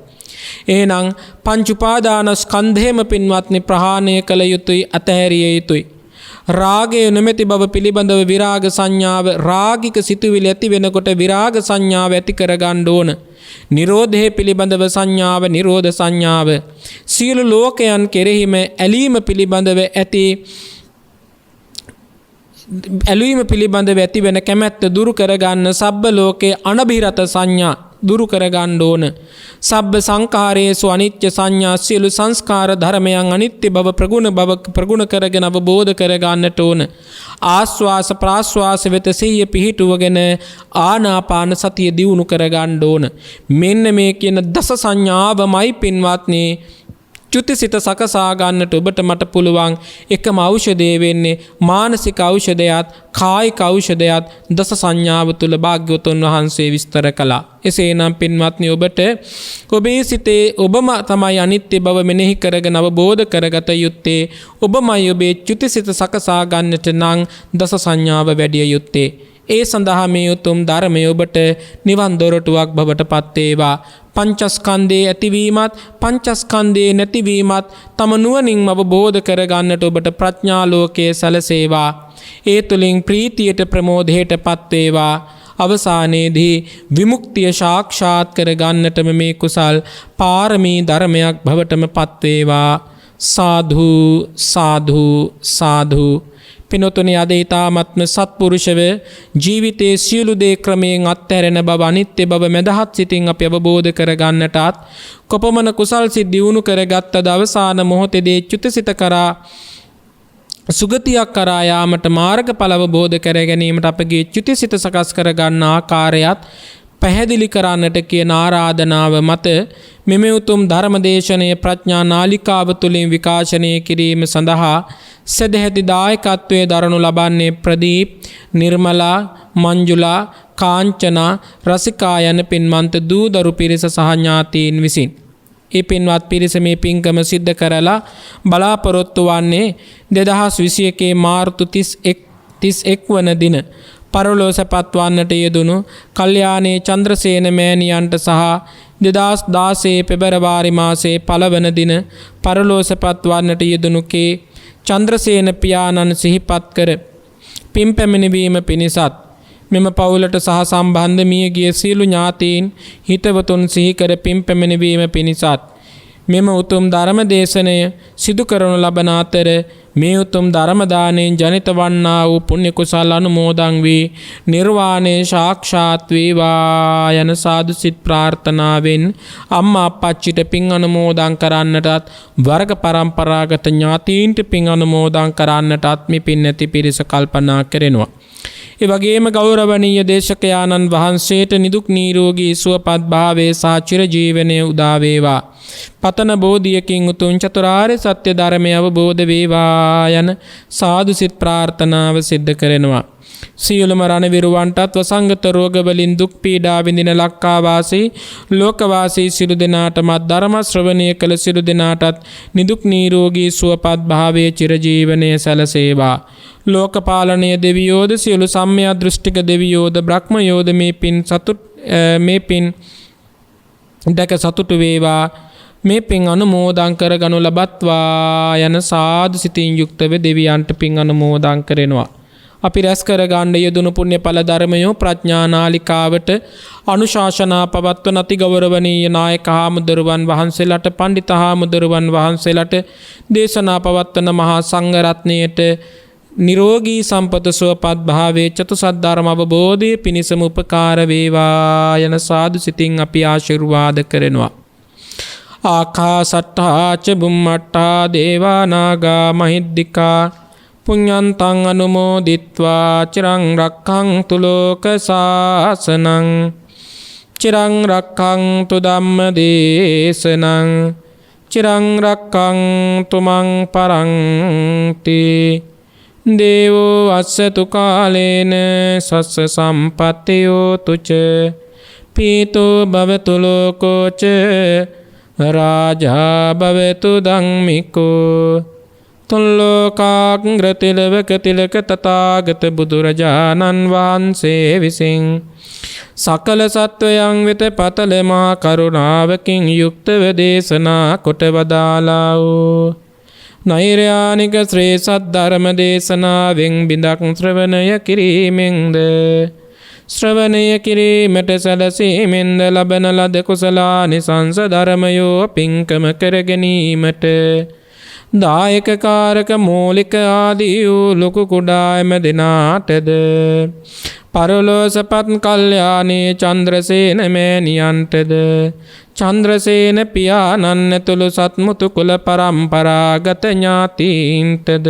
එහෙනම් පංචුපාදානස්කන්ධේම පින්වත්නි ප්‍රහාණය කළ යුතුයි, අතහැරිය යුතුයි. රාගය නොමැති බව පිළිබඳව විරාග සංඥාව, රාගික සිතුවිලි ඇති වෙනකොට විරාග සංඥාව ඇති කරගන්න ඕන. නිරෝධය පිළිබඳව සංඥාව, නිරෝධ සංඥාව. සියලු ලෝකයන් කෙරෙහිම ඇලීම පිළිබඳව ඇලීම පිළිබඳව ඇති වෙන කැමැත්ත දුරු කරගන්න සබ්බ ලෝකේ අනබිරත සංඥා. දුරු කරගන්න ඕන. සබ්බ සංඛාරයේසු අනිත්‍ය සංඥා සියලු සංස්කාර ධර්මයන් අනිත්‍ය බව ප්‍රගුණ කරගෙන අවබෝධ කරගන්නට ඕන. ආස්වාස ප්‍රාස්වාස වෙත සිහිය පිහිටුවගෙන ආනාපාන සතිය දියුණු කරගන්න ඕන. මෙන්න මේ කියන දස සංඥාවමයි පින්වත්නි චුතිසිත සකසා ගන්නට ඔබට මට පුළුවන් එකම ඖෂධය වෙන්නේ මානසික ඖෂධයත් කායික ඖෂධයත් දස සංඥාව තුල භාග්‍යවතුන් වහන්සේ විස්තර කළා. එසේනම් පින්වත්නි ඔබට ඔබේ සිතේ ඔබම තමයි අනිත්‍ය බව මෙනෙහි කරගෙන අවබෝධ කරගත යුත්තේ. ඔබමයි ඔබේ චුතිසිත සකසා ගන්නට නම් දස සංඥාව වැඩි යුත්තේ. ඒ සඳහා මේ උතුම් ධර්මය ඔබට නිවන් දොරටුවක් බවට පත් වේවා. පංචස්කන්ධයේ ඇතිවීමත් පංචස්කන්ධයේ නැතිවීමත් තම නුවණින්ම අවබෝධ කරගන්නට ඔබට ප්‍රඥා ලෝකයේ සැලසේවා. ඒ තුලින් ප්‍රීතියට ප්‍රමෝදයට පත් වේවා. අවසානයේදී විමුක්තිය සාක්ෂාත් කරගන්නටම මේ කුසල් පාරමී ධර්මයක් බවටම පත් වේවා. සාධු සාධු සාධු. පිනොතුනි අද ඊ타ත්ම සත්පුරුෂව ජීවිතයේ සියලු දේ ක්‍රමයෙන් අත්හැරෙන බව අනිත්‍ය බව මදහත් සිතින් අපි අවබෝධ කරගන්නටත් කොපමණ කුසල් සිත් දියුණු කරගත්තද අවසාන මොහොතේදී චුතසිත කරා සුගතියක් කරා යාමට මාර්ගඵල අවබෝධ කර ගැනීමට අපගේ චුතසිත සකස් කර ගන්න ආකාරයත් පැහැදිලි කරන්නට කියන ආරාධනාව මත මෙම උතුම් ධර්මදේශනය ප්‍රඥා නාලිකාව තුළින් විකාශනය කිරීම සඳහා සදැහැති දායකත්වයේ දරනු ලබන්නේ ප්‍රදීප්, නිර්මලා, මංජුලා, කාංචනා, රසිකා යන පින්වන්ත දූදරු පිරිස සහ ඥාතීන් විසින්. ඒ පින්වත් පිරිස මේ පින්කම සිද්ධ කරලා බලාපොරොත්තු වන්නේ 2021 මාර්තු 31 වන දින පරලෝසපත් වන්නට යෙදුණු කල්යාණේ චන්ද්‍රසේන මෑණියන්ට සහ 2016 පෙබරවාරි මාසයේ 1 වන දින පරලෝසපත් වන්නට යෙදුණු කේ චන්ද්‍රසේන පියාණන් සිහිපත් කර පින් පැමිණවීම පිණිසත් මෙම පවුලට සහ සම්බන්ධ මිය ගිය සියලු ඥාතීන් හිතවතුන් සිහි කර පින් පැමිණවීම පිණිසත් මෙම උතුම් ධර්ම දේශනය සිදු කරනු ලබන අතර මේ උතුම් ධර්ම දාණයෙන් ජනිත වන්නා වූ පුණ්‍ය කුසල අනුමෝදන් වී නිර්වාණය සාක්ෂාත් වේවා යන සාදු සිත් ප්‍රාර්ථනාවෙන් අම්මා අප්පච්චිට පින් අනුමෝදන් කරන්නටත් වර්ග පරම්පරාගත ඥාතීන්ට පින් අනුමෝදන් කරන්නටත් මේ පින් නැති පිරිස කල්පනා කරනවා. ඒ වගේම ගෞරවනීය දේශකයාණන් වහන්සේට නිදුක් නිරෝගී සුවපත් භාවයේ සහ චිරජීවනයේ උදා වේවා. පතන බෝධියකින් උතුම් චතුරාර්ය සත්‍ය ධර්මය අවබෝධ වේවා යන සාදු සිත් ප්‍රාර්ථනාව සිද්ධ කරනවා. සියලුම රණවිරුවන්ටත් වසංගත රෝග වලින් දුක් පීඩා විඳින ලක්කාවාසී ලෝකවාසී සියලු දෙනාටමත් ධර්ම ශ්‍රවණය කළ සියලු දෙනාටත් නිදුක් නිරෝගී සුවපත් භාවයේ චිරජීවනයේ සැලසේවා. ලෝකපාලනීය දෙවියෝද සියලු සම්මිය දෘෂ්ටික දෙවියෝද බ්‍රහ්මයෝද මේ පින් දැක සතුටු වේවා. මේ පින් අනුමෝදන් කරගනු ලබත්වා යන සාදු සිතින් යුක්තව දෙවියන්ට පින් අනුමෝදන් කරනවා. අපි රැස් කරගන්න යෙදුණු පුණ්‍ය ඵල ධර්මයෝ ප්‍රඥා නාලිකාවට අනුශාසනා පවත්වන අති ගෞරවනීය නායක හාමුදුරුවන් වහන්සේලාට පඬිත හාමුදුරුවන් වහන්සේලාට දේශනා පවත්වන මහා සංඝ රත්නයට නිරෝගී සම්පත සුවපත් භාවයේ චතුසත් ධර්ම අවබෝධයේ පිණිසම උපකාර වේවා යන සාදු සිතින් අපි ආශිර්වාද කරනවා. ආකාසට්ඨා ච බුම්මට්ඨා දේවා නාග මහිද්దికා පුඤ්ඤන්තං අනුමෝදිත්වා චිරං රක්ඛන්තු ලෝක සාසනං චිරං රක්ඛන්තු ධම්ම දේශනං චිරං රක්ඛන්තු මං පරන්ති දේවෝ අස්සතු කාලේන සස්ස සම්පත්තියෝ තුච පීතෝ භවතු ලෝකෝ ච රාජා භවතු ධම්මිකෝ තුල්ලෝකාග්‍ර තිලවක තිලක තථාගත බුදුරජාණන් වහන්සේ විසින් සකල සත්වයන් වෙත පතල මහා කරුණාවකින් යුක්තව දේශනා කොට වදාළා වූ නෛර්යානික ශ්‍රේ සද්ධර්ම දේශනාවෙන් බිඳක් ශ්‍රවණය කිරීමෙන්ද ශ්‍රවණය කිරීමට සැලසීමෙන්ද ලබන ලද කුසලානිසංස ධර්මයෝ පින්කම කර ගැනීමට දායක කාරක මූලික ආදී වූ ලොකු කුඩා හැම දෙනාටද පරලෝසපත් කල්යානේ චන්ද්‍රසේන මෑණියන්ටද චන්ද්‍රසේන පියාණන් ඇතුළු සත්මුතු කුල පරම්පරාගත ඥාතීන්ටද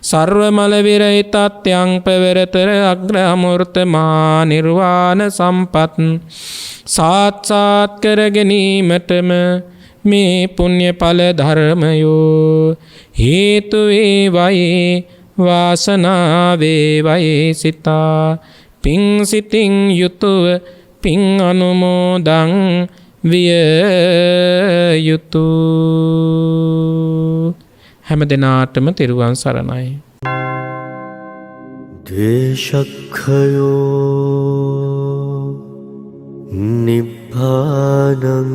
සර්ව මල විරහිතත්‍යං පෙරතර අග්‍ර අමෘතමා නිර්වාණ සම්පත් සාත්සාත් කර ගැනීමටම මේ පුණ්‍ය ඵල ධර්මයෝ හේතු වේවයි වාසනාව වේවයි සිතා පිං සිතින් යුතුව පිං අනුමෝදන් විය යුතුය. හැම දිනාටම තෙරුවන් සරණයි. දේශක්ඛයෝ නිබ්බානං